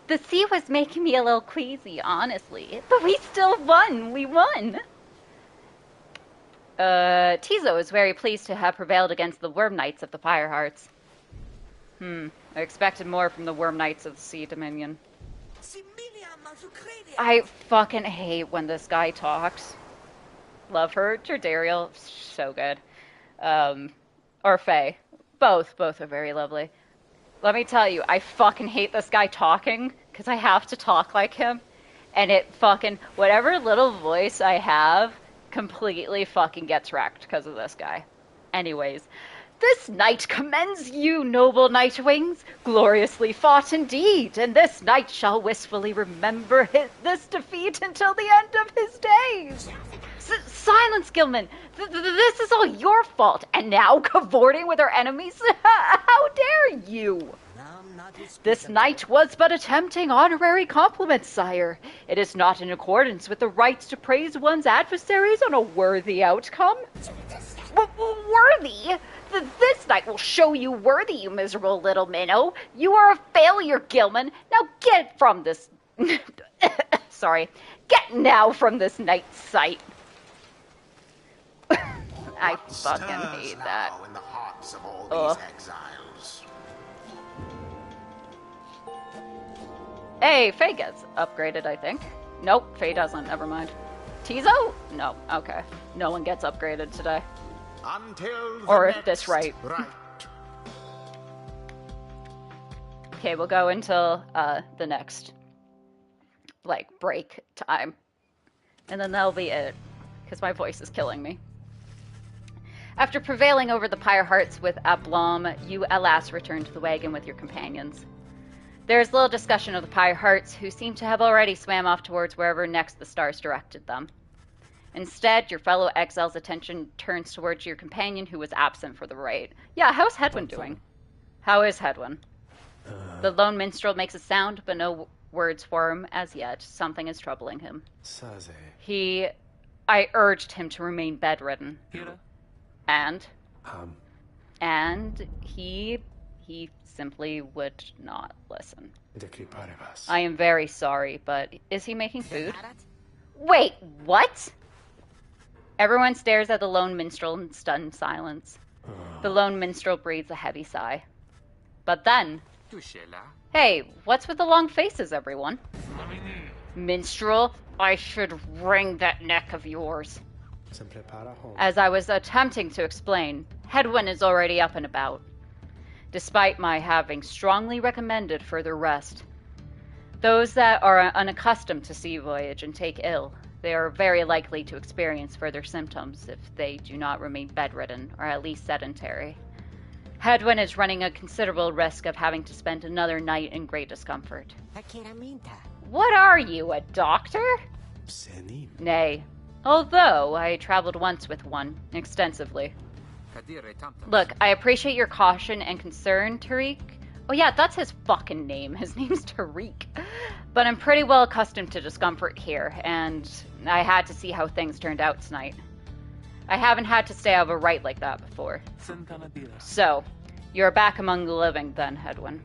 The sea was making me a little queasy, honestly. But we still won. We won. Tizo is very pleased to have prevailed against the Worm Knights of the Pyre Hearts. I expected more from the Worm Knights of the Sea Dominion. I fucking hate when this guy talks. Love her. Jardariel, so good. Or Faye. Both are very lovely. Let me tell you, I fucking hate this guy talking, because I have to talk like him. And it fucking, whatever little voice I have, completely fucking gets wrecked because of this guy. Anyways, this night commends you, noble Nightwings. Gloriously fought indeed, and this knight shall wistfully remember this defeat until the end of his days. Silence, Gilman. This is all your fault, and now cavorting with our enemies? How dare you? This knight was but attempting honorary compliments, sire. It is not in accordance with the right to praise one's adversaries on a worthy outcome. Worthy? This knight will show you worthy, you miserable little minnow. You are a failure, Gilman. Now get from this... Sorry. Get now from this knight's sight. I fucking hate that. In the hearts of all these exiles? Hey, Faye gets upgraded, I think. Nope, Faye doesn't. Never mind. Tizo? No. Okay. No one gets upgraded today. Until or if this right. Right. Okay, we'll go until the next, like, break time. And then that'll be it. Because my voice is killing me. After prevailing over the Pyre Hearts with aplomb, you at last return to the wagon with your companions. There is little discussion of the Pyre Hearts, who seem to have already swam off towards wherever next the stars directed them. Instead, your fellow exile's attention turns towards your companion who was absent for the raid. Yeah, how's Hedwyn doing? How is Hedwyn? The lone minstrel makes a sound, but no words for him as yet. Something is troubling him. I urged him to remain bedridden. And he simply would not listen. I am very sorry, but is he making food? Wait, what? Everyone stares at the lone minstrel in stunned silence. The lone minstrel breathes a heavy sigh. But then... Hey, what's with the long faces, everyone? Minstrel, I should wring that neck of yours. As I was attempting to explain, Hedwyn is already up and about, despite my having strongly recommended further rest. Those that are unaccustomed to sea voyage and take ill, they are very likely to experience further symptoms if they do not remain bedridden or at least sedentary. Hedwyn is running a considerable risk of having to spend another night in great discomfort. What are you, a doctor? Nay. Although I traveled once with one, extensively. Look, I appreciate your caution and concern, Tariq. Oh yeah, that's his fucking name. His name's Tariq. But I'm pretty well accustomed to discomfort here, and I had to see how things turned out tonight. I haven't had to stay out of a rite like that before. So, you're back among the living then, Hedwyn.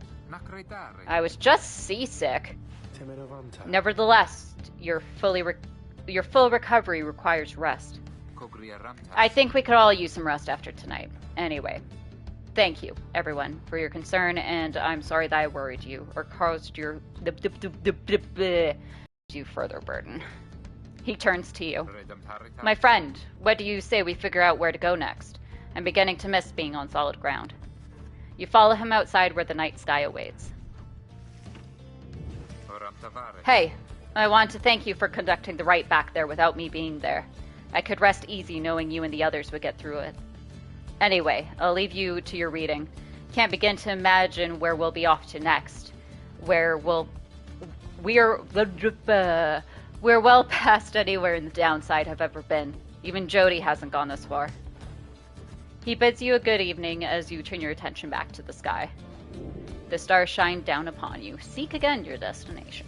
I was just seasick. Nevertheless, your full recovery requires rest. I think we could all use some rest after tonight. Anyway, thank you, everyone, for your concern, and I'm sorry that I worried you or caused you further burden. He turns to you. My friend, what do you say we figure out where to go next? I'm beginning to miss being on solid ground. You follow him outside where the night sky awaits. Hey, I want to thank you for conducting the rite back there without me being there. I could rest easy knowing you and the others would get through it. Anyway, I'll leave you to your reading. Can't begin to imagine where we'll be off to next. We're well past anywhere in the downside I've ever been. Even Jody hasn't gone this far. He bids you a good evening as you turn your attention back to the sky. The stars shine down upon you. Seek again your destination.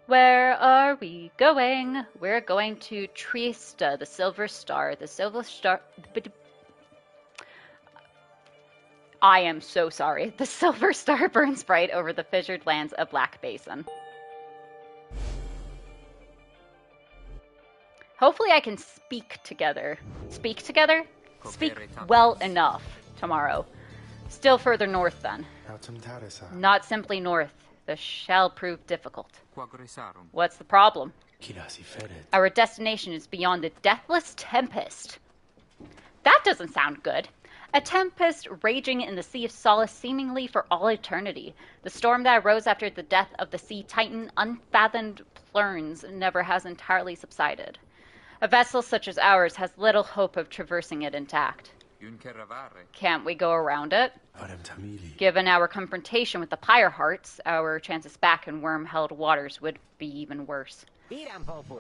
Where are we going? We're going to Triesta, the Silver Star. The Silver Star... I am so sorry. The Silver Star burns bright over the fissured lands of Black Basin. Hopefully I can speak together. Speak together? Speak well enough tomorrow. Still further north then. Not simply north. This shall prove difficult. What's the problem? Our destination is beyond the deathless tempest. That doesn't sound good. A tempest raging in the Sea of Solace seemingly for all eternity. The storm that arose after the death of the sea titan, unfathomed plurns, never has entirely subsided. A vessel such as ours has little hope of traversing it intact. Can't we go around it? Given our confrontation with the Pyre hearts, our chances back in worm-held waters would be even worse.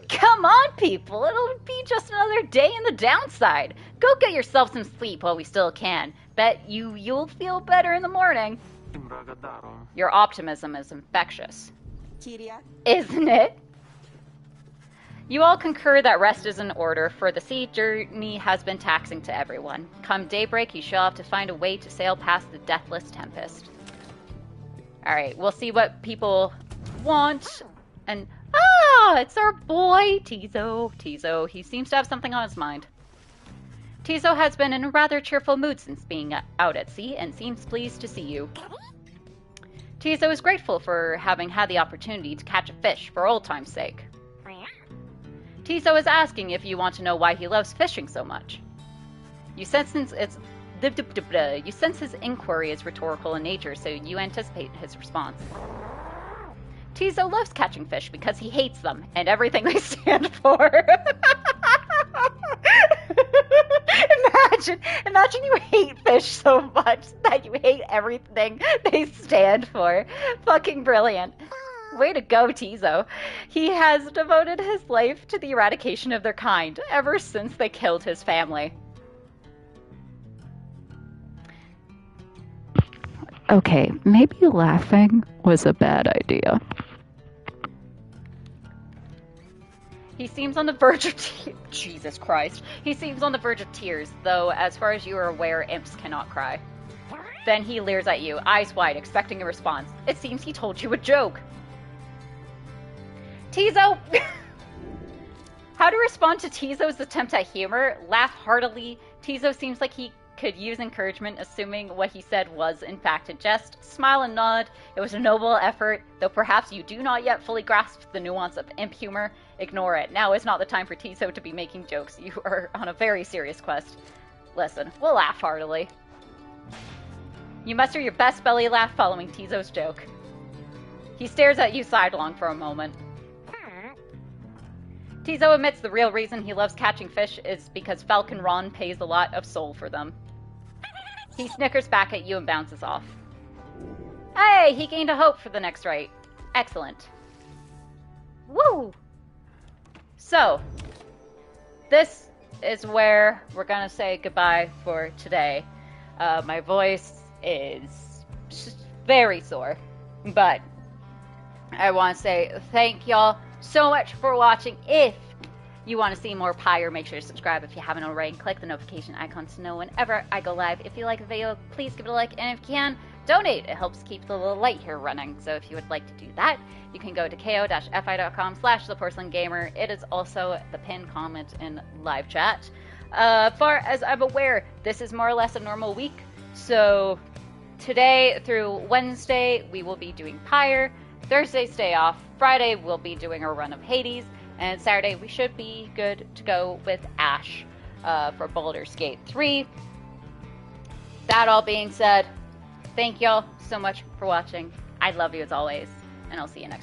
Come on, people! It'll be just another day in the downside. Go get yourself some sleep while we still can. Bet you'll feel better in the morning. Your optimism is infectious. Isn't it? You all concur that rest is in order, for the sea journey has been taxing to everyone. Come daybreak, you shall have to find a way to sail past the deathless tempest. Alright, we'll see what people want. And, it's our boy, Tizo. Tizo, he seems to have something on his mind. Tizo has been in a rather cheerful mood since being out at sea, and seems pleased to see you. Tizo is grateful for having had the opportunity to catch a fish for old time's sake. Tizo is asking if you want to know why he loves fishing so much. You sense his inquiry is rhetorical in nature, so you anticipate his response. Tizo loves catching fish because he hates them and everything they stand for. Imagine you hate fish so much that you hate everything they stand for. Fucking brilliant. Way to go, Tizo. He has devoted his life to the eradication of their kind ever since they killed his family. Okay, maybe laughing was a bad idea. He seems on the verge of Jesus Christ. He seems on the verge of tears, though as far as you are aware, imps cannot cry. Then he leers at you, eyes wide, expecting a response. It seems he told you a joke. Tizo! How to respond to Tizo's attempt at humor? Laugh heartily. Tizo seems like he could use encouragement, assuming what he said was in fact a jest. Smile and nod. It was a noble effort, though perhaps you do not yet fully grasp the nuance of imp humor. Ignore it. Now is not the time for Tizo to be making jokes. You are on a very serious quest. Listen, we'll laugh heartily. You muster your best belly laugh following Tizo's joke. He stares at you sidelong for a moment. Tizo admits the real reason he loves catching fish is because Falcon Ron pays a lot of soul for them. He snickers back at you and bounces off. Hey, he gained a hope for the next right. Excellent. Woo! So, this is where we're gonna say goodbye for today. My voice is very sore, but I want to say thank y'all so much for watching. If you want to see more Pyre, make sure to subscribe if you haven't already, and click the notification icon to know whenever I go live. If you like the video, please give it a like, and if you can, donate. It helps keep the little light here running. So if you would like to do that, you can go to ko-fi.com/ThePorcelainGamer. It is also the pinned comment in live chat. Far as I'm aware, this is more or less a normal week. So today through Wednesday, we will be doing Pyre. Thursday's day off. Friday, we'll be doing a run of Hades. And Saturday, we should be good to go with Ash for Baldur's Gate 3. That all being said, thank y'all so much for watching. I love you as always, and I'll see you next time.